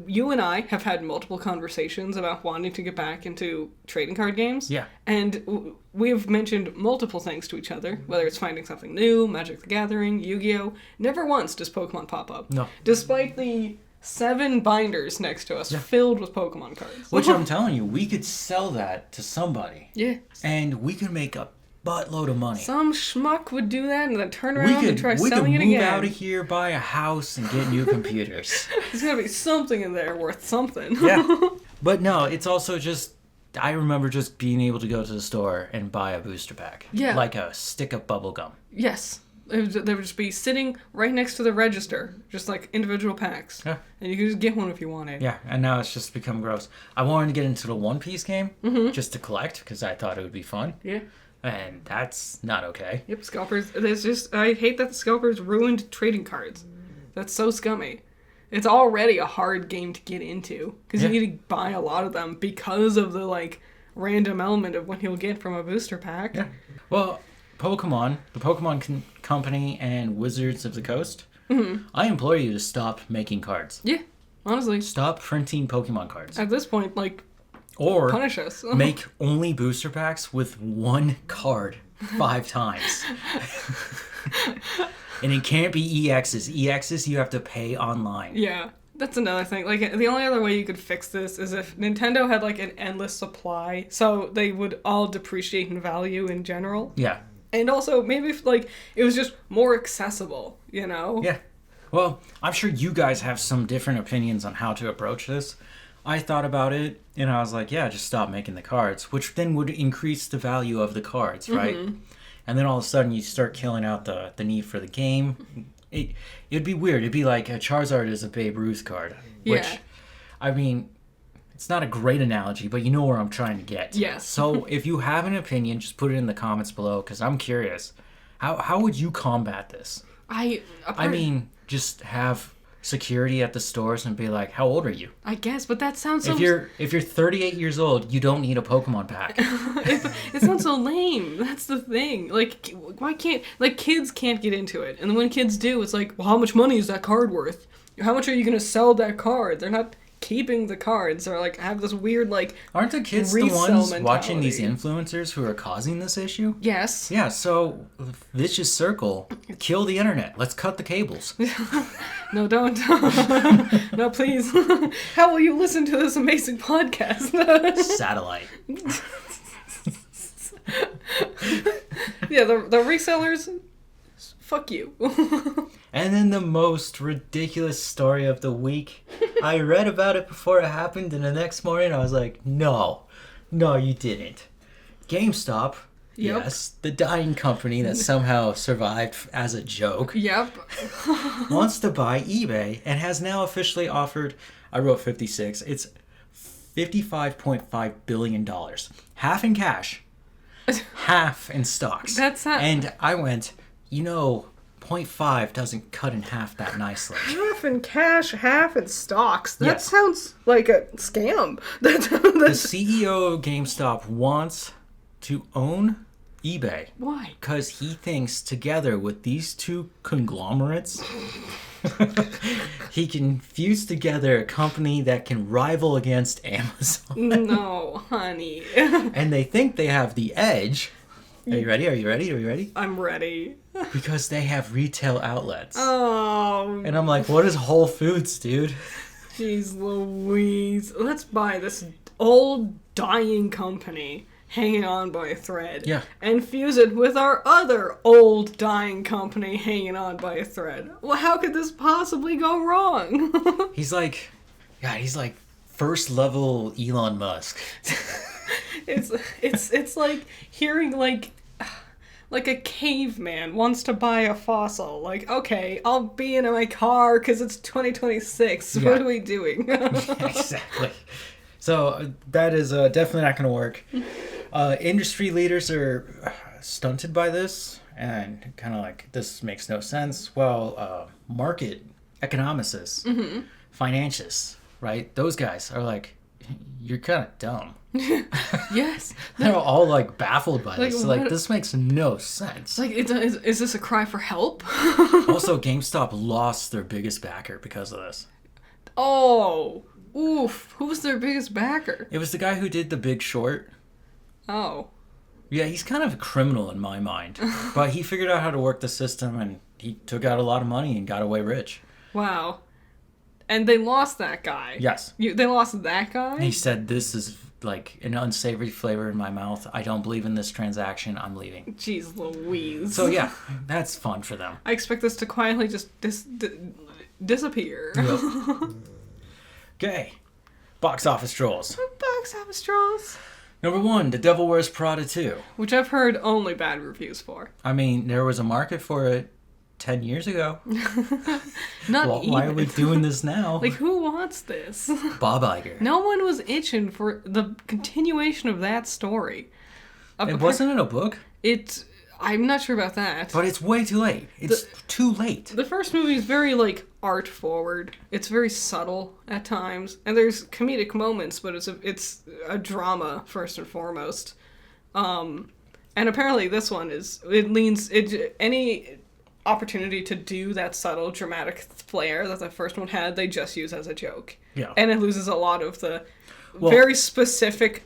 you and I have had multiple conversations about wanting to get back into trading card games.
Yeah.
And we've mentioned multiple things to each other, whether it's finding something new, Magic the Gathering, Yu-Gi-Oh! Never once does Pokemon pop up.
No.
Despite the 7 binders next to us filled with Pokemon cards.
Which I'm telling you, we could sell that to somebody.
Yeah. And
we could make a buttload of money.
Some schmuck would do that and then turn around and try selling it again.
We could move out of here, buy a house, and get new computers.
There's gotta be something in there worth something.
Yeah. But no, it's also just, I remember just being able to go to the store and buy a booster pack. Yeah. Like a stick of bubble gum.
Yes. They would just be sitting right next to the register, just like individual packs. Yeah. And you could just get one if you wanted.
Yeah, and now it's just become gross. I wanted to get into the One Piece game just to collect because I thought it would be fun.
Yeah.
And that's not okay.
Yep, scalpers. I hate that the scalpers ruined trading cards. That's so scummy. It's already a hard game to get into because you need to buy a lot of them because of the random element of what you'll get from a booster pack.
Yeah. Well, Pokemon, the Pokemon Company and Wizards of the Coast, I implore you to stop making cards.
Yeah, honestly.
Stop printing Pokemon cards.
At this point, like,
Or
punish us.
make only booster packs with one card 5 times. And it can't be EXs. EXs you have to pay online.
Yeah, that's another thing. Like, the only other way you could fix this is if Nintendo had, like, an endless supply, so they would all depreciate in value in general.
Yeah.
And also, maybe if, like, it was just more accessible, you know?
Yeah. Well, I'm sure you guys have some different opinions on how to approach this. I thought about it, and I was like, yeah, just stop making the cards, which then would increase the value of the cards, right? And then all of a sudden you start killing out the need for the game. It'd be weird. It'd be like a Charizard is a Babe Ruth card, which,
Yeah.
I mean, it's not a great analogy, but you know where I'm trying to get.
Yes.
So if you have an opinion, just put it in the comments below, because I'm curious. How would you combat this? I mean, just have security at the stores and be like, how old are you?
I guess, but that sounds so...
If you're 38 years old, you don't need a Pokemon pack.
It sounds so lame. That's the thing. Like, why can't... Like, kids can't get into it. And then when kids do, it's like, well, how much money is that card worth? How much are you going to sell that card? They're not keeping the cards. They're like, have this weird, like,
aren't the kids the ones watching these influencers who are causing this issue?
Yes.
Yeah, so vicious circle. Kill the internet. Let's cut the cables.
No, don't. No, please. How will you listen to this amazing podcast?
Satellite.
Yeah, the resellers, fuck you.
And then the most ridiculous story of the week. I read about it before it happened, and the next morning I was like, no, you didn't. GameStop, yes, the dying company that somehow survived as a joke,
Yep.
wants to buy eBay and has now officially offered, I wrote 56, it's $55.5 billion. Half in cash, half in stocks.
That's not...
And I went, 0.5 doesn't cut in half that nicely.
Half in cash, half in stocks. That
Yes.
sounds like a scam.
The CEO of GameStop wants to own eBay.
Why?
Because he thinks together with these two conglomerates, he can fuse together a company that can rival against Amazon.
No, honey.
And they think they have the edge. Are you ready? Are you ready?
I'm ready.
Because they have retail outlets.
Oh,
And I'm like, what is Whole Foods, dude?
jeez Louise. Let's buy this old dying company hanging on by a thread.
Yeah.
And fuse it with our other old dying company hanging on by a thread. Well, how could this possibly go wrong?
He's like first level Elon Musk.
It's like hearing like a caveman wants to buy a fossil. Like, okay, I'll be in my car because it's 2026.
Yeah.
What are we doing?
Exactly. So that is definitely not going to work. Industry leaders are stunted by this and kind of like, this makes no sense. Well, market economicists, financists, right? Those guys are like, you're kind of dumb.
Yes.
They're all like baffled by
Like,
this.
what-
Like, this makes no sense.
Like, is this a cry for help?
Also, GameStop lost their biggest backer because of this.
Oh, oof. Who was their biggest backer?
It was the guy who did The Big Short.
Oh.
Yeah, he's kind of a criminal in my mind. But he figured out how to work the system, and he took out a lot of money and got away rich.
Wow. And they lost that guy.
Yes.
They lost that guy?
He said, this is like an unsavory flavor in my mouth. I don't believe in this transaction. I'm leaving.
Jeez Louise.
So yeah, that's fun for them.
I expect this to quietly just disappear.
Okay. Box office trolls.
Box office trolls.
Number 1, The Devil Wears Prada 2.
Which I've heard only bad reviews for.
I mean, there was a market for it 10 years ago.
Not
Well,
even.
why are we doing this now?
Like, who wants this?
Bob Iger.
No one was itching for the continuation of that story.
It wasn't in a book,
I'm not sure about that.
but it's way too late. It's too late.
The first movie is very, like, art forward. It's very subtle at times. And there's comedic moments, but it's a drama, first and foremost. And apparently this one any opportunity to do that subtle dramatic flair that the first one had, they just use as a joke.
Yeah.
And it loses a lot of the very specific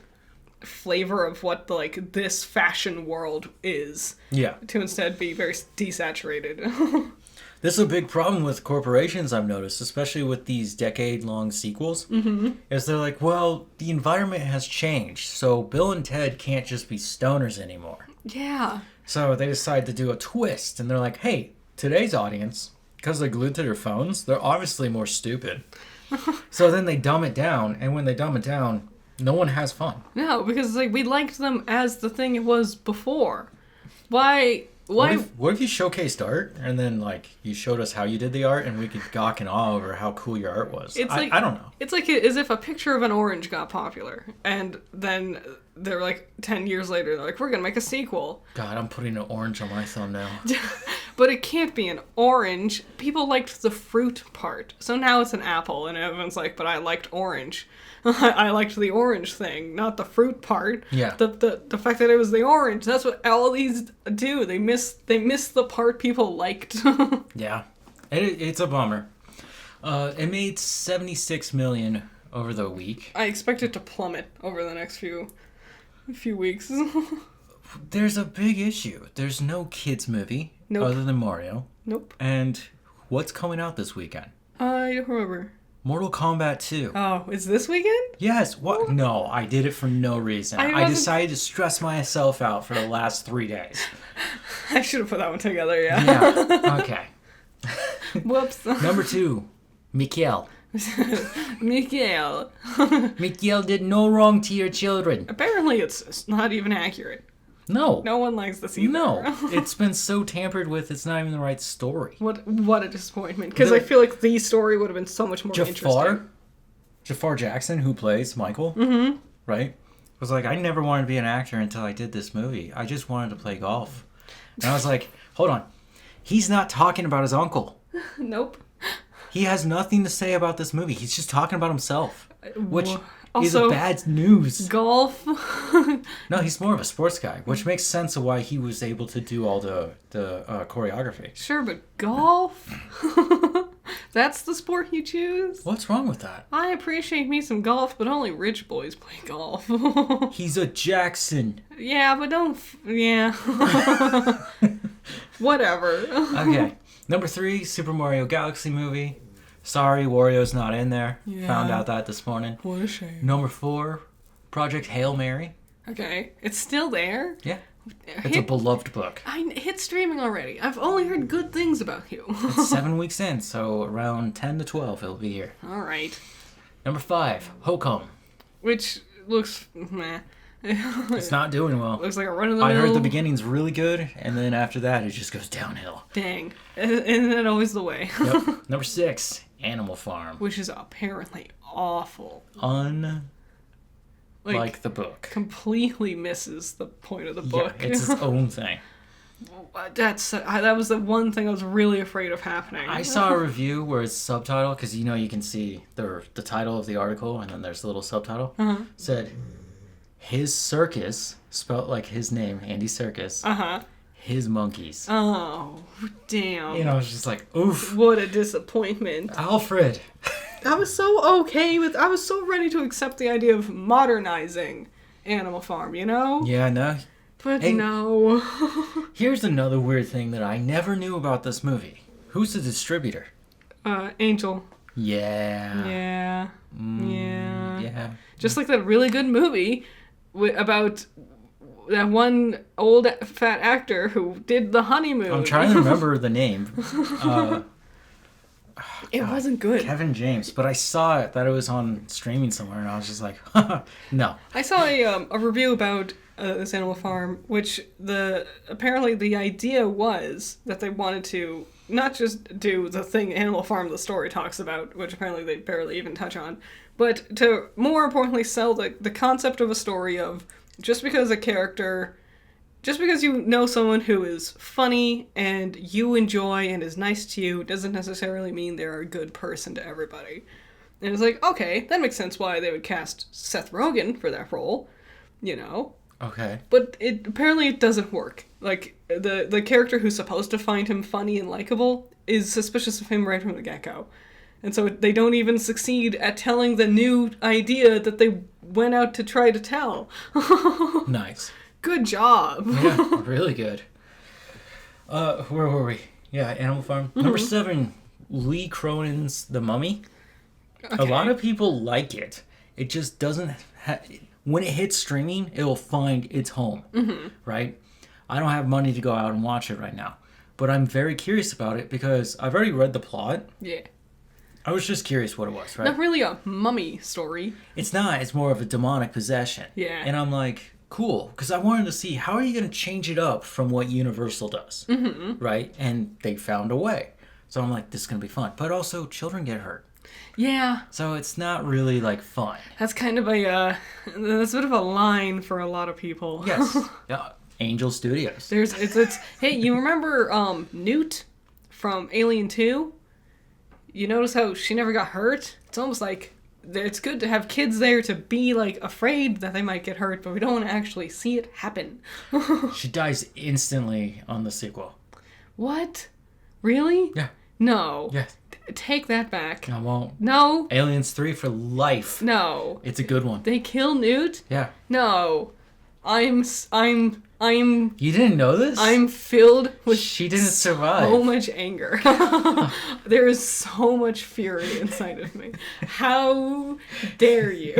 flavor of what like this fashion world is.
Yeah.
To instead be very desaturated.
This is a big problem with corporations, I've noticed, especially with these decade-long sequels. Mm-hmm. Is they're like, well, the environment has changed, so Bill and Ted can't just be stoners anymore.
Yeah.
So they decide to do a twist, and they're like, hey, today's audience, because they're glued to their phones, they're obviously more stupid. So then they dumb it down, and when they dumb it down, no one has fun.
No, because like we liked them as the thing it was before. Why?
What if you showcased art and then like you showed us how you did the art and we could gawk in awe over how cool your art was? I don't know.
It's like as if a picture of an orange got popular and then they're like 10 years later they're like, we're gonna make a sequel.
God, I'm putting an orange on my thumbnail.
But it can't be an orange. People liked the fruit part. So now it's an apple and everyone's like, but I liked orange. I liked the orange thing, not the fruit part.
Yeah.
The fact that it was the orange, that's what all these do. They miss the part people liked.
Yeah. It's a bummer. It made $76 million over the week.
I expect it to plummet over the next few weeks.
There's a big issue. There's no kids movie other than Mario.
Nope.
And what's coming out this weekend?
I don't remember.
Mortal Kombat 2.
Oh, is this weekend?
Yes. What? No, I did it for no reason. I decided to stress myself out for the last 3 days.
I should have put that one together, yeah.
Yeah. Okay.
Whoops.
Number 2, Mikhail.
Mikhail.
Mikhail did no wrong to your children.
Apparently it's not even accurate.
No.
No one likes this either.
No. It's been so tampered with, it's not even the right story.
What a disappointment. Because I feel like the story would have been so much more interesting.
Jafar Jackson, who plays Michael, right, was like, I never wanted to be an actor until I did this movie. I just wanted to play golf. And I was like, hold on. He's not talking about his uncle.
Nope.
He has nothing to say about this movie. He's just talking about himself, which is
also,
a bad news.
Golf.
No, he's more of a sports guy, which makes sense of why he was able to do all the choreography.
Sure, but golf? That's the sport you choose?
What's wrong with that?
I appreciate me some golf, but only rich boys play golf.
He's a Jackson.
Yeah, but don't... Yeah. Whatever.
Okay. Number 3, Super Mario Galaxy movie. Sorry, Wario's not in there.
Yeah.
Found out that this morning.
What a shame.
Number 4, Project Hail Mary.
Okay. It's still there?
Yeah. It's a beloved book.
I hit streaming already. I've only heard good things about you.
It's 7 weeks in, so around 10 to 12 it'll be here.
All right.
Number 5, Hokum.
Which looks meh.
It's not doing well.
Looks like a run-of-the-mill.
I heard the beginning's really good, and then after that it just goes downhill.
Dang. Isn't that always the way?
Yep. Number 6, Animal Farm.
Which is apparently awful.
Like the book.
Completely misses the point of the book.
Yeah, it's its own thing.
That was the one thing I was really afraid of happening.
I saw a review where it's subtitled, because you can see the title of the article, and then there's a little subtitle. Said, his circus, spelled like his name, Andy Serkis, his monkeys.
Oh, damn.
I was just like, oof.
What a disappointment.
Alfred.
I was so I was so ready to accept the idea of modernizing Animal Farm,
Yeah, no.
But no.
Here's another weird thing that I never knew about this movie. Who's the distributor?
Angel.
Yeah.
Yeah.
Yeah.
Just like that really good movie about that one old fat actor who did The Honeymoon.
I'm trying to remember the name.
It wasn't good.
Kevin James, but I saw it that it was on streaming somewhere, and I was just like, no.
I saw a review about this Animal Farm, which apparently the idea was that they wanted to not just do the thing Animal Farm the story talks about, which apparently they barely even touch on, but to more importantly sell the concept of a story of just because you know someone who is funny and you enjoy and is nice to you doesn't necessarily mean they're a good person to everybody. And it's like, okay, that makes sense why they would cast Seth Rogen for that role,
Okay.
But apparently it doesn't work. Like, the character who's supposed to find him funny and likable is suspicious of him right from the get-go. And so they don't even succeed at telling the new idea that they went out to try to tell.
Nice.
Good job.
Yeah, really good. Where were we? Yeah, Animal Farm. Number 7, Lee Cronin's The Mummy.
Okay.
A lot of people like it. It just doesn't... when it hits streaming, it will find its home, right? I don't have money to go out and watch it right now. But I'm very curious about it because I've already read the plot.
Yeah.
I was just curious what it was, right?
Not really a mummy story.
It's not. It's more of a demonic possession.
Yeah.
And I'm like, cool. Because I wanted to see, how are you going to change it up from what Universal does? Right? And they found a way. So I'm like, this is going to be fun. But also, children get hurt.
Yeah.
So it's not really, like, fun.
That's kind of that's a bit of a line for a lot of people.
Yes. Yeah. Angel Studios.
It's hey, you remember Newt from Alien 2? You notice how she never got hurt? It's almost like it's good to have kids there to be, like, afraid that they might get hurt, but we don't want to actually see it happen.
She dies instantly on the sequel.
What? Really?
Yeah.
No.
Yes.
Take that back.
I won't.
No.
Aliens 3 for life.
No.
It's a good one.
They kill Newt?
Yeah.
No. I'm
You didn't know this?
I'm filled with
She didn't survive.
so much anger. There is so much fury inside of me. How dare you?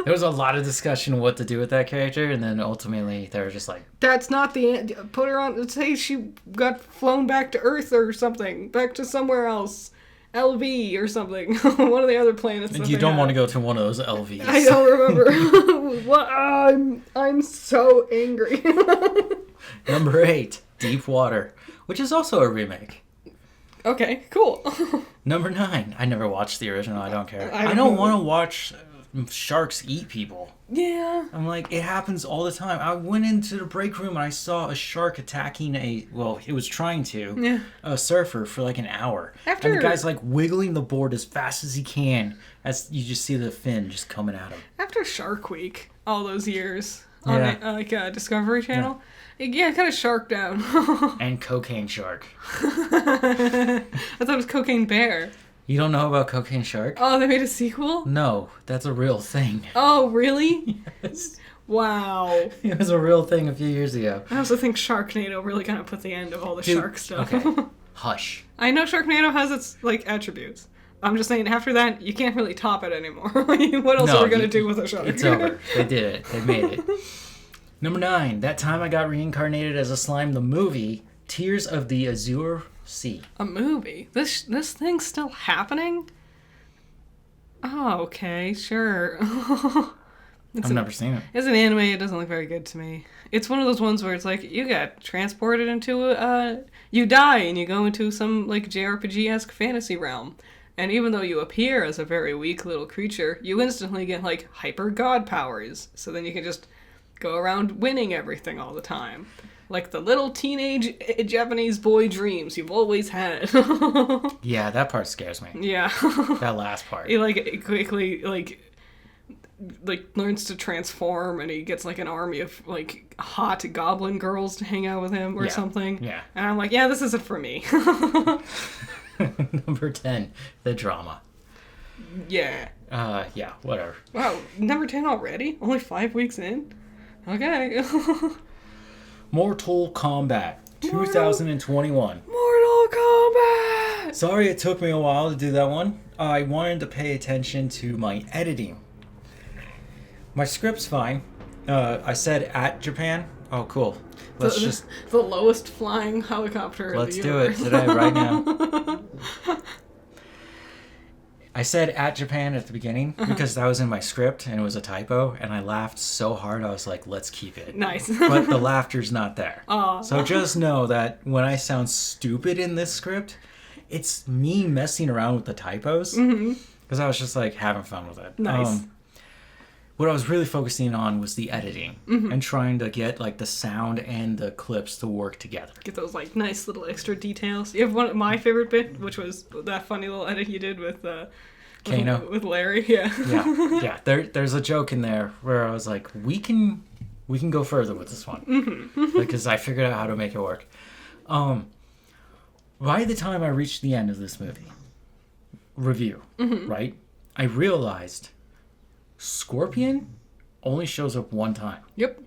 There was a lot of discussion what to do with that character, and then ultimately they were just like,
That's not the end. Put her on. Say she got flown back to Earth or something. Back to somewhere else. LV or something. One of the other planets.
you don't want to go to one of those LVs.
I don't remember. What? I'm so angry.
Number 8, Deep Water, which is also a remake.
Okay, cool.
Number 9, I never watched the original. I don't care.
I
I
don't
don't want to watch sharks eat people.
Yeah.
I'm like, it happens all the time. I went into the break room and I saw a shark attacking it was trying to, a surfer for like an hour. And the guy's like wiggling the board as fast as he can as you just see the fin just coming at him.
After Shark Week, all those years on Discovery Channel, it kind of sharked down.
And Cocaine Shark.
I thought it was Cocaine Bear.
You don't know about Cocaine Shark?
Oh, they made a sequel?
No, that's a real thing.
Oh, really?
Yes.
Wow.
It was a real thing a few years ago.
I also think Sharknado really kind of put the end of all the shark stuff.
Okay. Hush.
I know Sharknado has its, like, attributes. I'm just saying, after that, you can't really top it anymore. What else are we going to do with a shark?
It's over. They did it. They made it. Number 9, That Time I Got Reincarnated as a Slime, the movie, Tears of the Azure Sea.
A movie? This thing's still happening? Oh, okay, sure.
I've never seen it.
It's an anime, it doesn't look very good to me. It's one of those ones where it's like, you get transported into you die and you go into some, like, JRPG-esque fantasy realm. And even though you appear as a very weak little creature, you instantly get, like, hyper god powers. So then you can just go around winning everything all the time. Like the little teenage Japanese boy dreams you've always had.
Yeah, that part scares me.
Yeah.
That last part.
He, like, quickly, like learns to transform, and he gets, like, an army of, like, hot goblin girls to hang out with him or something.
Yeah.
And I'm like, yeah, this isn't for me.
Number 10, The Drama.
Yeah.
Yeah, whatever.
Wow, number 10 already? Only 5 weeks in? Okay.
Mortal Kombat 2021.
Mortal Kombat!
Sorry it took me a while to do that one. I wanted to pay attention to my editing. My script's fine. I said at Japan. Oh, cool. Let's
the lowest flying helicopter
Let's
in the
do it
universe.
today, right now. I said at Japan at the beginning because that was in my script and it was a typo, and I laughed so hard I was like, let's keep it.
Nice.
But the laughter's not there.
Aw.
So just know that when I sound stupid in this script, it's me messing around with the typos because I was just like having fun with it.
Nice.
What I was really focusing on was the editing and trying to get like the sound and the clips to work together.
Get those, like, nice little extra details. You have one of my favorite bit, which was that funny little edit you did with
Kano.
With Larry, yeah.
Yeah. There's a joke in there where I was like, we can go further with this one because I figured out how to make it work. By the time I reached the end of this movie review, right, I realized Scorpion only shows up one time.
Yep.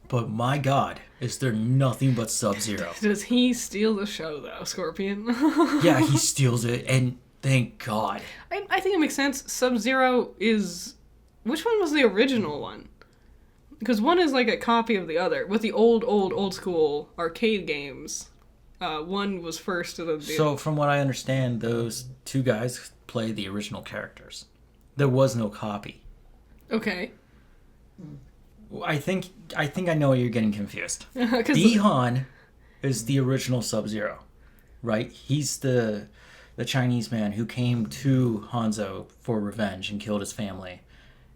But my God, is there nothing but Sub-Zero?
Does he steal the show, though, Scorpion?
Yeah, he steals it, and thank God.
I think it makes sense. Sub-Zero is... Which one was the original one? Because one is like a copy of the other. With the old school arcade games, one was first.
So, from what I understand, those two guys play the original characters. There was no copy.
Okay.
I think I know you're getting confused. Bi-Han is the original Sub-Zero, right? He's the Chinese man who came to Hanzo for revenge and killed his family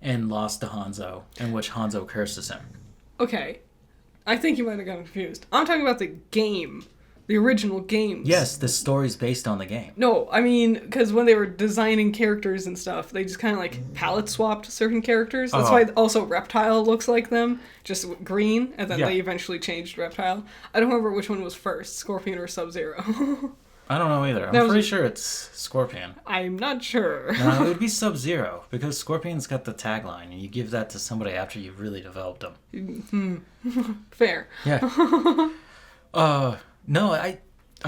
and lost to Hanzo, in which Hanzo curses him.
Okay. I think you might have gotten confused. I'm talking about the game. The original games.
Yes, the story's based on the game.
No, I mean, because when they were designing characters and stuff, they just kind of like palette swapped certain characters. That's why also Reptile looks like them, just green, and then they eventually changed Reptile. I don't remember which one was first, Scorpion or Sub-Zero.
I don't know either. I'm pretty sure it's Scorpion.
I'm not sure.
No, it would be Sub-Zero, because Scorpion's got the tagline, and you give that to somebody after you've really developed them.
Fair.
Yeah. No, I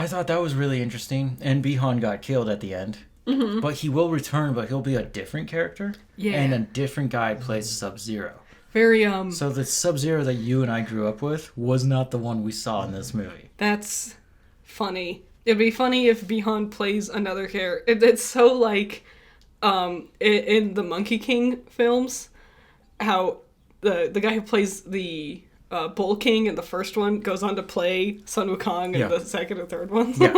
thought that was really interesting, and Bi-Han got killed at the end. Mm-hmm. But he will return, but he'll be a different character. Yeah. And a different guy plays Sub-Zero.
Very,
So the Sub-Zero that you and I grew up with was not the one we saw in this movie.
That's funny. It'd be funny if Bi-Han plays another character. It's so like, in the Monkey King films, how the guy who plays the... Bull King in the first one goes on to play Sun Wukong in the second and third ones. Yeah.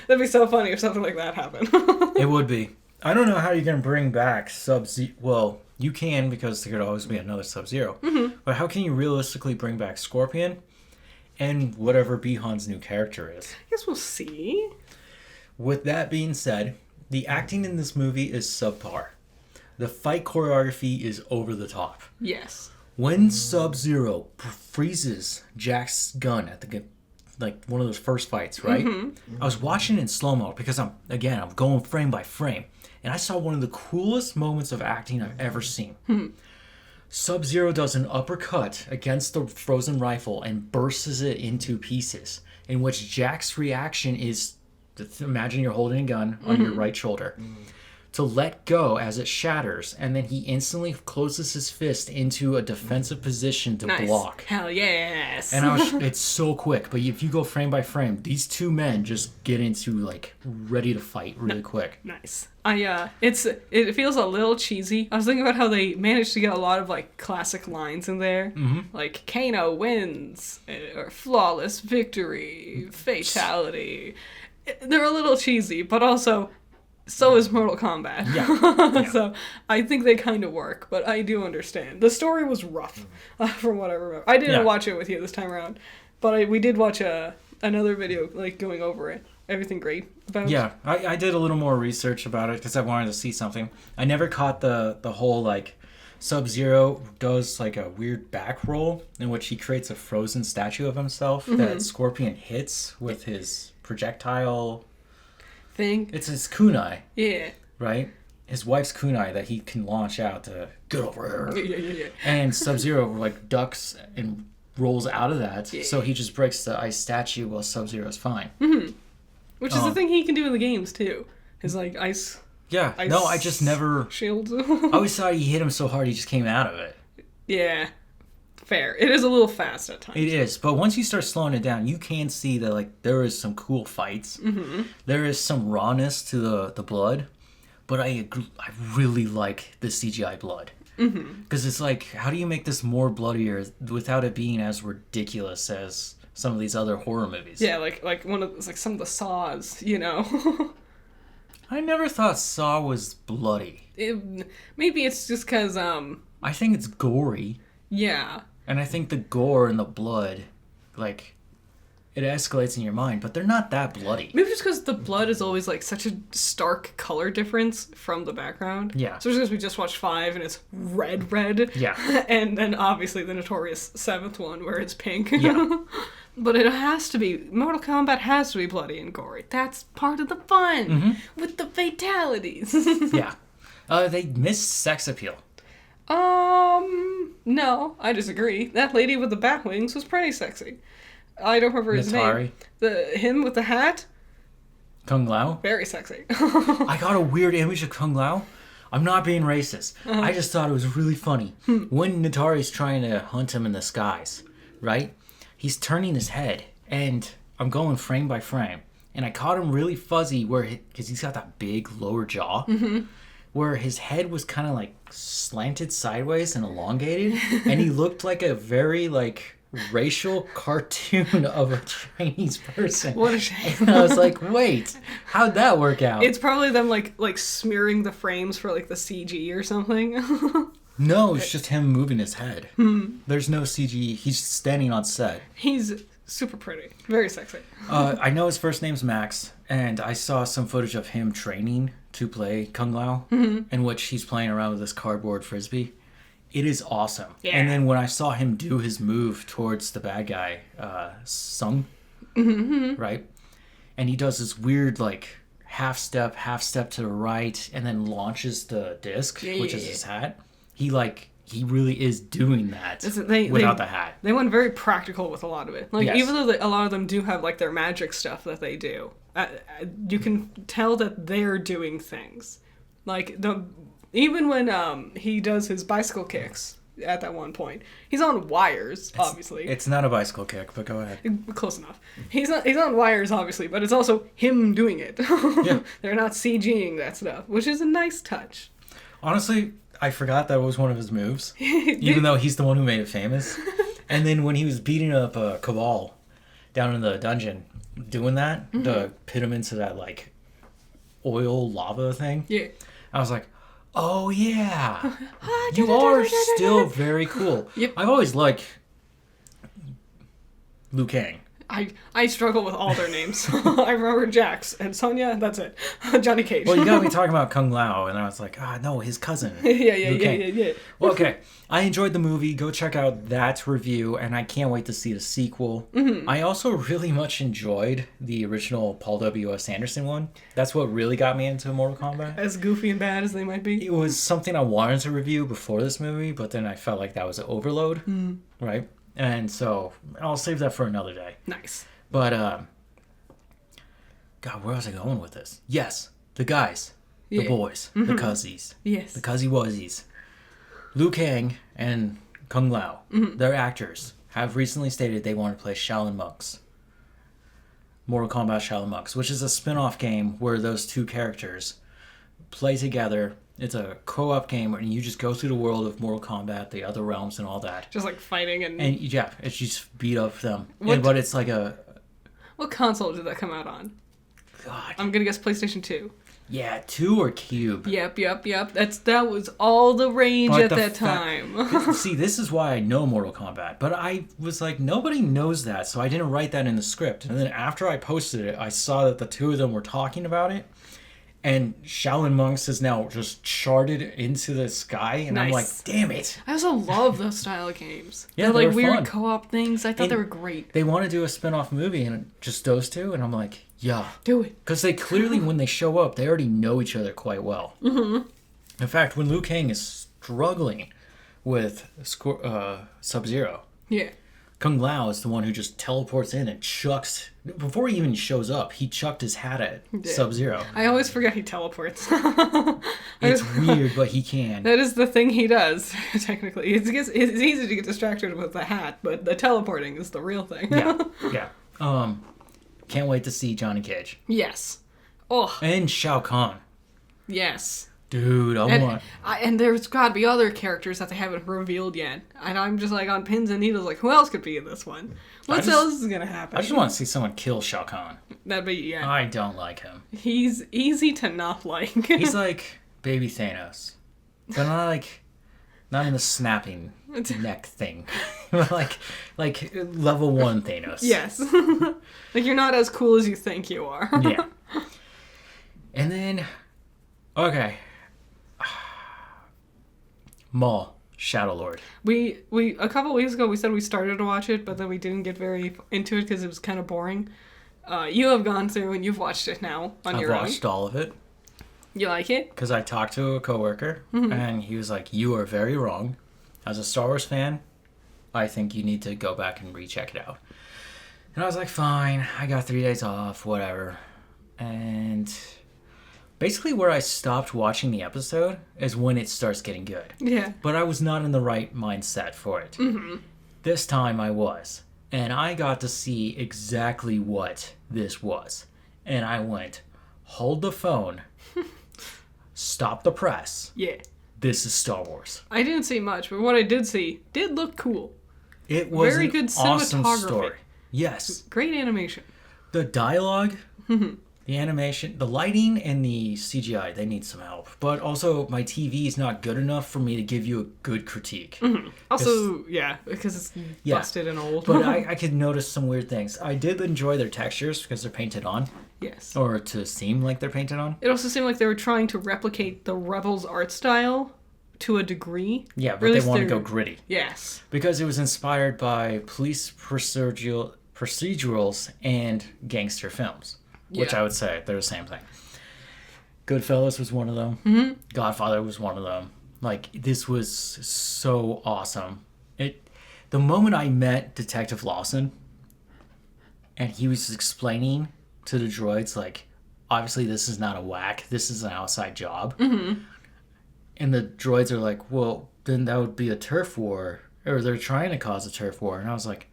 That'd be so funny if something like that happened.
It would be. I don't know how you're going to bring back Sub-Zero. Well, you can because there could always be another Sub-Zero. Mm-hmm. But how can you realistically bring back Scorpion and whatever Bi-Han's new character is?
I guess we'll see.
With that being said, the acting in this movie is subpar. The fight choreography is over the top.
Yes.
When Sub-Zero freezes Jack's gun at the one of those first fights, right? Mm-hmm. I was watching it in slow-mo because I'm going frame by frame, and I saw one of the coolest moments of acting I've ever seen. Sub-Zero does an uppercut against the frozen rifle and bursts it into pieces, in which Jack's reaction is, imagine you're holding a gun on your right shoulder. To let go as it shatters, and then he instantly closes his fist into a defensive position to block.
Hell yes!
And it's so quick, but if you go frame by frame, these two men just get into ready to fight really quick.
Nice. It feels a little cheesy. I was thinking about how they managed to get a lot of classic lines in there, like Kano wins, or flawless victory, fatality. They're a little cheesy, but also. So is Mortal Kombat. Yeah. So I think they kind of work, but I do understand. The story was rough, from what I remember. I didn't watch it with you this time around, but we did watch another video, going over it. Everything great about it?
Yeah, I did a little more research about it because I wanted to see something. I never caught the whole, Sub-Zero does, a weird back roll in which he creates a frozen statue of himself that Scorpion hits with his projectile...
thing.
It's his kunai.
Yeah.
Right? His wife's kunai that he can launch out to get over her.
Yeah.
And Sub-Zero ducks and rolls out of that, so he just breaks the ice statue while Sub-Zero's fine. Mm-hmm.
Which is the thing he can do in the games too. His ice.
Yeah. Ice no, I just never.
Shields.
I always thought he hit him so hard he just came out of it.
Yeah. Fair. It is a little fast at times.
It is, but once you start slowing it down, you can see that there is some cool fights. Mm-hmm. There is some rawness to the blood, but I really like the CGI blood because it's how do you make this more bloodier without it being as ridiculous as some of these other horror movies?
Yeah, like one of some of the Saws,
I never thought Saw was bloody.
Maybe it's just because
I think it's gory.
Yeah.
And I think the gore and the blood, it escalates in your mind, but they're not that bloody.
Maybe just because the blood is always like such a stark color difference from the background.
Yeah.
So because we just watched 5 and it's red.
Yeah.
And then obviously the notorious 7th one where it's pink.
Yeah.
But it has to be, Mortal Kombat has to be bloody and gory. That's part of the fun with the fatalities.
Yeah. They missed sex appeal.
No, I disagree. That lady with the bat wings was pretty sexy. I don't remember his name. Him with the hat?
Kung Lao?
Very sexy.
I got a weird image of Kung Lao. I'm not being racist. I just thought it was really funny. When Natari's trying to hunt him in the skies, right? He's turning his head, and I'm going frame by frame. And I caught him really fuzzy because he's got that big lower jaw, where his head was kind of like slanted sideways and elongated, and he looked like a very like racial cartoon of a Chinese person.
What a shame.
And I was like, wait, how'd that work out?
It's probably them like smearing the frames for like the CG or something.
No, it's just him moving his head. There's no CG. He's standing on set.
He's super pretty. Very sexy.
I know his first name's Max, and I saw some footage of him training to play Kung Lao, in which he's playing around with this cardboard frisbee. It is awesome.
Yeah.
And then when I saw him do his move towards the bad guy, Sung, right? And he does this weird, like, half step to the right, and then launches the disc, which is his hat. He really is doing that without the hat.
They went very practical with a lot of it. Like,
Yes.
even though a lot of them do have, like, their magic stuff that they do, you can tell that they're doing things. Like, even when he does his bicycle kicks at that one point, he's on wires, obviously.
It's not a bicycle kick, but go ahead.
Close enough. He's on wires, obviously, but it's also him doing it.
Yeah.
They're not CGing that stuff, which is a nice touch.
Honestly, I forgot that was one of his moves, even though he's the one who made it famous. And then when he was beating up Cabal down in the dungeon, doing that, to pit him into that, like, oil lava thing,
Yeah.
I was like, oh, yeah. You are still very cool.
Yep.
I've always liked Liu Kang.
I struggle with all their names. I remember Jax and Sonya, that's it. Johnny Cage.
Well, you got me talking about Kung Lao, and I was like, no, his cousin.
Yeah.
Well, okay. I enjoyed the movie. Go check out that review, and I can't wait to see the sequel. I also really much enjoyed the original Paul W.S. Anderson one. That's what really got me into Mortal Kombat.
As goofy and bad as they might be.
It was something I wanted to review before this movie, but then I felt like that was an overload, right? And so I'll save that for another day.
Nice.
But, God, where was I going with this? Yes, the guys, the boys, the cuzzies,
Yes.
the cuzzy wuzzies. Liu Kang and Kung Lao, their actors, have recently stated they want to play Shaolin Monks. Mortal Kombat Shaolin Monks, which is a spin-off game where those two characters play together. It's a co-op game where you just go through the world of Mortal Kombat, the other realms and all that.
Just like fighting and
yeah, it's just beat up them.
What-
But it's like a...
What console did that come out on?
God.
I'm gonna guess PlayStation 2.
Yeah, 2 or Cube.
Yep. That was all the rage
But
at
the
that time.
See, this is why I know Mortal Kombat. But I was like, nobody knows that, so I didn't write that in the script. And then after I posted it, I saw that the two of them were talking about it. And Shaolin Monks is now just charted into the sky, and I'm like,
Nice.
damn it.
I also love those style of games.
Yeah,
They're
they
like
were
weird
fun.
co-op things. I thought
And
they were great.
They want to do a spin-off movie, and just those two, and I'm like, yeah.
Do it.
Because they clearly, when they show up, they already know each other quite well. In fact, when Liu Kang is struggling with Sub-Zero,
Yeah.
Kung Lao is the one who just teleports in and chucks... Before he even shows up, he chucked his hat at Sub-Zero.
I always forget he teleports.
It's weird, but he can.
That is the thing he does, technically. It's easy to get distracted with the hat, but the teleporting is the real thing.
Yeah. Can't wait to see Johnny Cage.
Yes. Oh,
And Shao Kahn.
yes.
Dude,
And there's got to be other characters that they haven't revealed yet. And I'm just like on pins and needles, like, who else could be in this one? What else is going to happen?
I just want to see someone kill Shao Kahn.
That'd be, yeah.
I don't like him.
He's easy to not like.
He's like baby Thanos. But not in the snapping neck thing. like level 1 Thanos.
Yes. Like, you're not as cool as you think you are.
Yeah. And then, okay. Maul, Shadow Lord.
We a couple weeks ago we said we started to watch it, but then we didn't get very into it because it was kind of boring. You have gone through and you've watched it now on your own.
I've watched all of it.
You like it?
Because I talked to a coworker, and he was like, "You are very wrong. As a Star Wars fan, I think you need to go back and recheck it out." And I was like, "Fine. I got 3 days off, whatever." And basically where I stopped watching the episode is when it starts getting good.
Yeah.
But I was not in the right mindset for it. This time I was. And I got to see exactly what this was. And I went, hold the phone. Stop the press.
Yeah.
This is Star Wars.
I didn't see much, but what I did see did look cool.
It was
very
an
good
awesome
cinematography.
story. Yes.
Great animation.
The dialogue, the animation, the lighting, and the CGI, they need some help. But also, my TV is not good enough for me to give you a good critique.
Also, yeah, because it's busted and old.
But I could notice some weird things. I did enjoy their textures because they're painted on.
Yes.
Or to seem like they're painted on.
It also seemed like they were trying to replicate the Rebels art style to a degree.
Yeah,
Or
but
at
they
least
want to
they're-
go gritty.
Yes.
Because it was inspired by police procedurals and gangster films. Which
Yeah.
I would say they're the same thing. Goodfellas was one of them. Godfather was one of them. Like, this was so awesome. The moment I met Detective Lawson, and he was explaining to the droids, like, obviously this is not a whack, this is an outside job. And the droids are like, well, then that would be a turf war, or they're trying to cause a turf war. And I was like,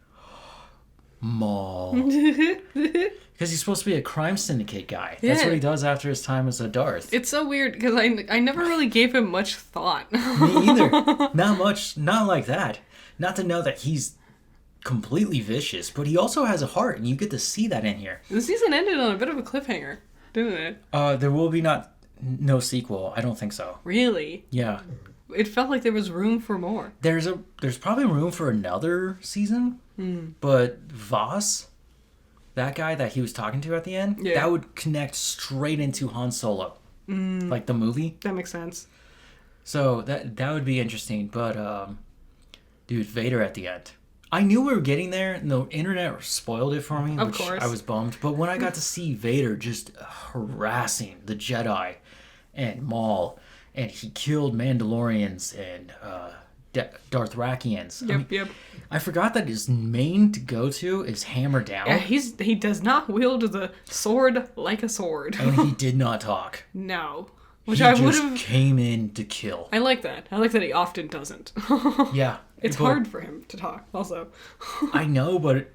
Maul. Because he's supposed to be a crime syndicate guy. That's
Yeah.
what he does after his time as a Darth.
It's so weird because I never really gave him much thought.
Me either. Not much. Not like that. Not to know that he's completely vicious, but he also has a heart, and you get to see that in here.
The season ended on a bit of a cliffhanger, didn't it?
There will be no sequel. I don't think so.
Really?
Yeah.
It felt like there was room for more.
There's probably room for another season, but Voss, that guy that he was talking to at the end,
Yeah.
that would connect straight into Han Solo, like the movie.
That makes sense.
So that would be interesting. But dude, Vader at the end. I knew we were getting there, and the internet spoiled it for me,
Of
which
course.
I was bummed. But when I got to see Vader just harassing the Jedi and Maul, and he killed Mandalorians and Darthrakians.
Yep.
I forgot that his main to go to is Hammer Down,
Yeah, he does not wield the sword like a sword.
and he did not talk.
No. Which
He
I would
just
have...
came in to kill.
I like that. I like that he often doesn't.
Yeah.
It's
but-
hard for him to talk, also.
I know, but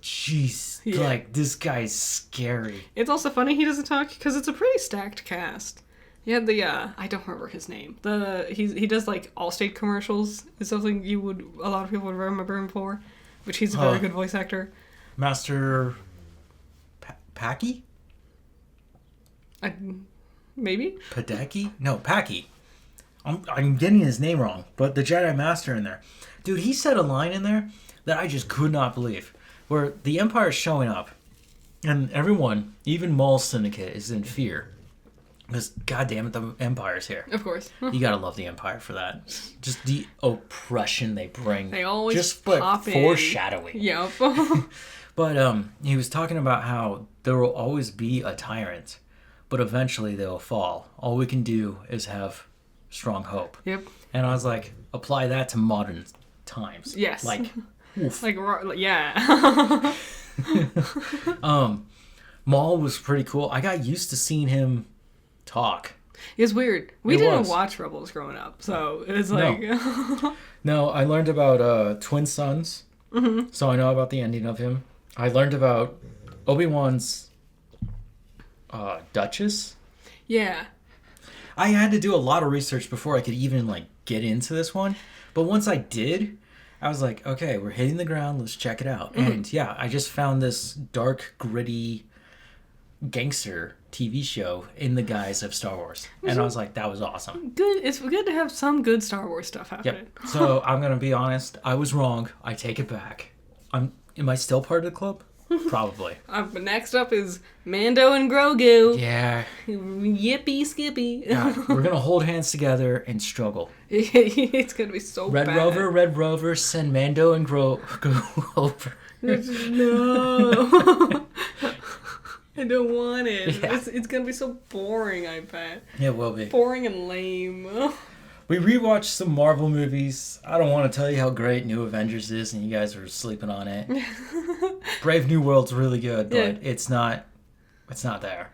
jeez,
Yeah.
like, this guy's scary.
It's also funny he doesn't talk because it's a pretty stacked cast. He had the I don't remember his name. He does like Allstate commercials. Is something a lot of people would remember him for, which he's a very good voice actor.
Master Packy?
Maybe.
Padecki? No, Packy. I'm getting his name wrong, but the Jedi Master in there. Dude, he said a line in there that I just could not believe. Where the Empire's showing up, and everyone, even Maul's Syndicate, is in fear. Because, goddammit, the Empire's here.
Of course.
You gotta love the Empire for that. Just the oppression they bring.
They always
just like
pop in.
foreshadowing.
Yep.
But he was talking about how there will always be a tyrant, but eventually they'll fall. All we can do is have strong hope.
Yep.
And I was like, apply that to modern times.
Yes.
Like, oof.
Yeah.
Maul was pretty cool. I got used to seeing him talk.
It's weird. We
It
didn't
was.
watch Rebels growing up, so it's like...
No, I learned about twin sons, so I know about the ending of him. I learned about Obi-Wan's Duchess.
Yeah.
I had to do a lot of research before I could even like get into this one, but once I did, I was like, okay, we're hitting the ground. Let's check it out. And yeah, I just found this dark, gritty gangster TV show in the guise of Star Wars. And I was like, that was awesome.
Good. It's good to have some good Star Wars stuff happening.
Yep. So I'm going to be honest. I was wrong. I take it back. Am I still part of the club? Probably.
Next up is Mando and Grogu.
Yeah.
Yippee skippy.
Yeah. We're going to hold hands together and struggle.
It's going to be so
Red
bad.
Red Rover, send Mando and Grogu over.
No. I don't want it.
Yeah.
It's going to be so boring, I bet.
It will be.
Boring and lame.
We rewatched some Marvel movies. I don't want to tell you how great New Avengers is, and you guys are sleeping on it. Brave New World's really good, but it's not there.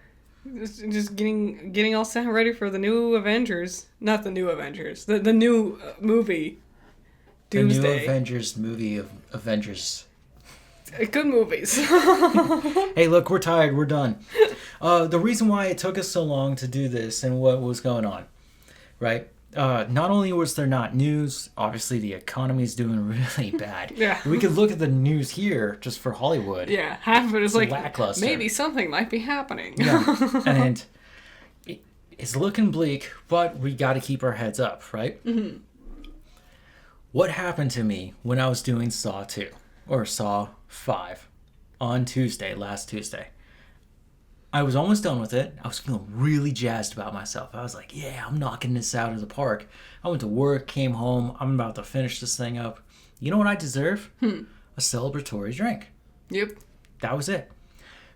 Just getting all set ready for the new Avengers. Not the new Avengers. The new movie. Doomsday.
The new Avengers movie of Avengers.
Good movies.
Hey, look, we're tired. We're done. The reason why it took us so long to do this and what was going on, right? Not only was there not news, obviously the economy's doing really bad.
Yeah.
We could look at the news here just for Hollywood.
Yeah, half of it is like,
lackluster.
maybe something might be happening.
Yeah. And it's looking bleak, but we got to keep our heads up, right? Mm-hmm. What happened to me when I was doing Saw 2 or Saw 5 on last Tuesday? I was almost done with it. I was feeling really jazzed about myself. I was like, yeah, I'm knocking this out of the park. I went to work, came home. I'm about to finish this thing up. You know what I deserve? A celebratory drink.
Yep.
That was it.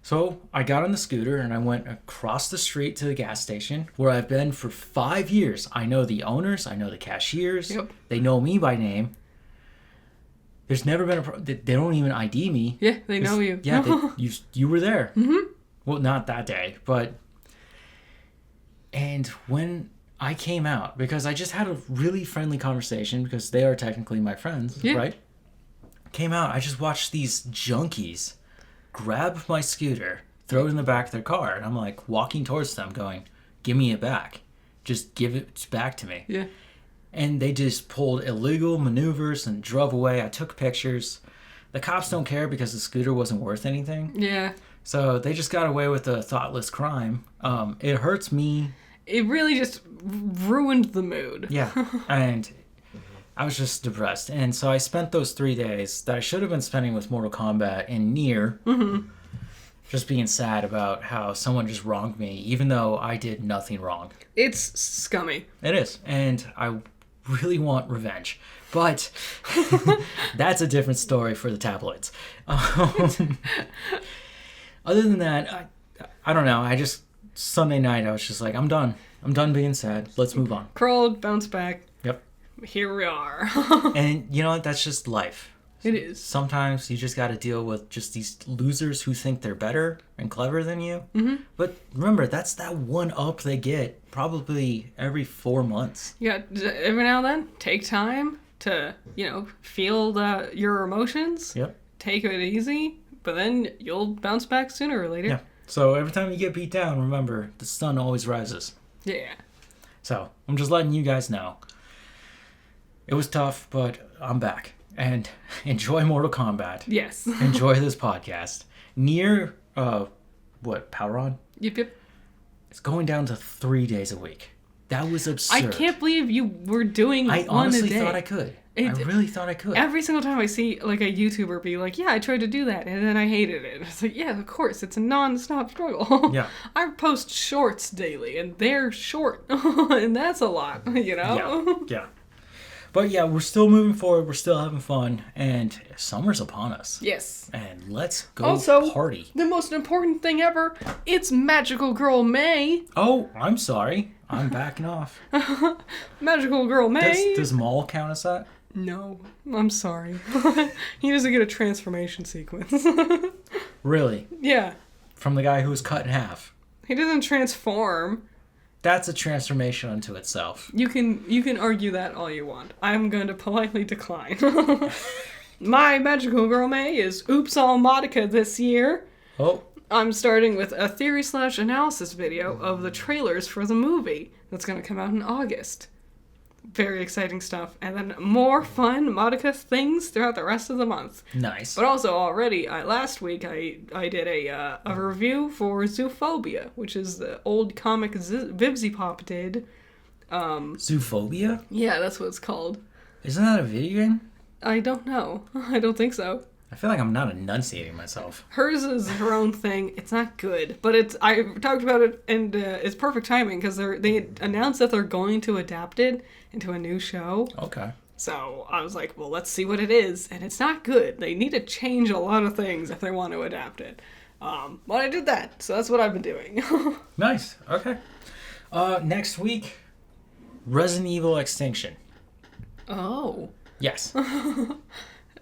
So I got on the scooter and I went across the street to the gas station where I've been for 5 years. I know the owners. I know the cashiers.
Yep.
They know me by name. There's never been they don't even ID me.
Yeah, they know you.
Yeah, you were there. Mm-hmm. Well, not that day, but... And when I came out, because I just had a really friendly conversation, because they are technically my friends, right? Came out, I just watched these junkies grab my scooter, throw it in the back of their car, and I'm like walking towards them going, give me it back. Just give it back to me.
Yeah.
And they just pulled illegal maneuvers and drove away. I took pictures. The cops don't care because the scooter wasn't worth anything.
Yeah.
So they just got away with a thoughtless crime. It hurts me.
It really just ruined the mood.
Yeah. And I was just depressed. And so I spent those 3 days that I should have been spending with Mortal Kombat and Nier. Mm-hmm. Just being sad about how someone just wronged me, even though I did nothing wrong.
It's scummy.
It is. And I really want revenge. But that's a different story for the tabloids. Other than that, I don't know. Sunday night, I was just like, I'm done. I'm done being sad. Let's move on.
Crawled, bounced back.
Yep.
Here we are.
And you know what? That's just life.
It is.
Sometimes you just got to deal with just these losers who think they're better and clever than you. Mm-hmm. But remember, that's that one up they get probably every 4 months.
Yeah, every now and then, take time to, feel your emotions.
Yep.
Take it easy, but then you'll bounce back sooner or later.
Yeah. So every time you get beat down, remember, the sun always rises.
Yeah.
So I'm just letting you guys know. It was tough, but I'm back. And enjoy Mortal Kombat.
Yes.
Enjoy this podcast. Nier, PowerOn?
Yep.
It's going down to 3 days a week. That was absurd.
I can't believe you were doing one a day.
I honestly thought I could. I really thought I could.
Every single time I see like a YouTuber be like, yeah, I tried to do that and then I hated it. It's like, yeah, of course, it's a non-stop struggle.
Yeah.
I post shorts daily and they're short. And that's a lot,
Yeah. But yeah, we're still moving forward. We're still having fun. And summer's upon us.
Yes.
And let's go
also,
party.
The most important thing ever, it's Magical Girl May.
Oh, I'm sorry. I'm backing off.
Magical Girl May.
Does Maul count as that?
No, I'm sorry. He doesn't get a transformation sequence.
Really?
Yeah.
From the guy who was cut in half.
He doesn't transform.
That's a transformation unto itself.
You can argue that all you want. I'm going to politely decline. My Magical Girl May is Oops All Modica this year.
Oh.
I'm starting with a theory/analysis video of the trailers for the movie that's going to come out in August. very exciting stuff. And then more fun Modicus things throughout the rest of the month.
Nice.
But also already, last week I did a review for Zoophobia, which is the old comic Vibsy Pop did.
Zoophobia?
Yeah, that's what it's called.
Isn't that a video game?
I don't know. I don't think so.
I feel like I'm not enunciating myself.
Hers is her own thing. It's not good, but I talked about it, and it's perfect timing because they announced that they're going to adapt it into a new show.
Okay.
So I was like, well, let's see what it is, and it's not good. They need to change a lot of things if they want to adapt it. But I did that, so that's what I've been doing.
Nice. Okay. Next week, Resident Evil Extinction.
Oh.
Yes.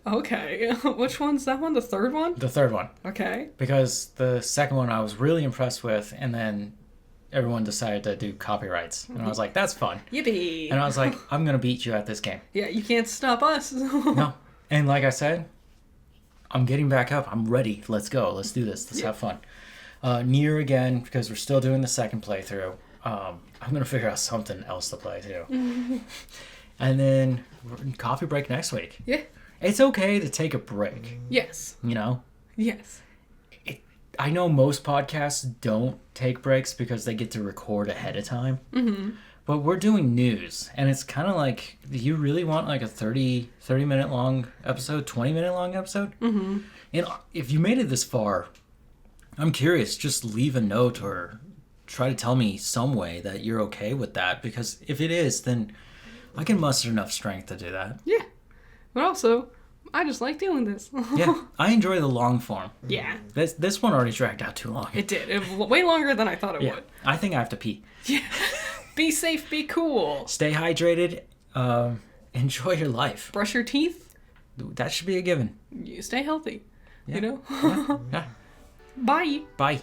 Okay. Which one's that one? The third one?
The third one.
Okay.
Because the second one I was really impressed with, and then everyone decided to do copyrights. And I was like, that's fun.
Yippee!
And I was like, I'm going to beat you at this game.
Yeah, you can't stop us.
No. And like I said, I'm getting back up. I'm ready. Let's go. Let's do this. Let's have fun. Nier again, because we're still doing the second playthrough. I'm going to figure out something else to play too. And then coffee break next week.
Yeah.
It's okay to take a break.
Yes.
You know?
Yes.
I know most podcasts don't take breaks because they get to record ahead of time. Mm-hmm. But we're doing news, and it's kind of like, do you really want like a 30-minute long episode, 20-minute long episode? Mm-hmm. And if you made it this far, I'm curious, just leave a note or try to tell me some way that you're okay with that, because if it is, then I can muster enough strength to do that.
Yeah. But also, I just like doing this.
Yeah, I enjoy the long form.
Yeah.
This one already dragged out too long.
It did. It was way longer than I thought it would.
I think I have to pee.
Yeah. Be safe, be cool.
Stay hydrated. Enjoy your life.
Brush your teeth.
That should be a given.
You stay healthy.
Yeah.
You know?
Yeah.
Bye.
Bye.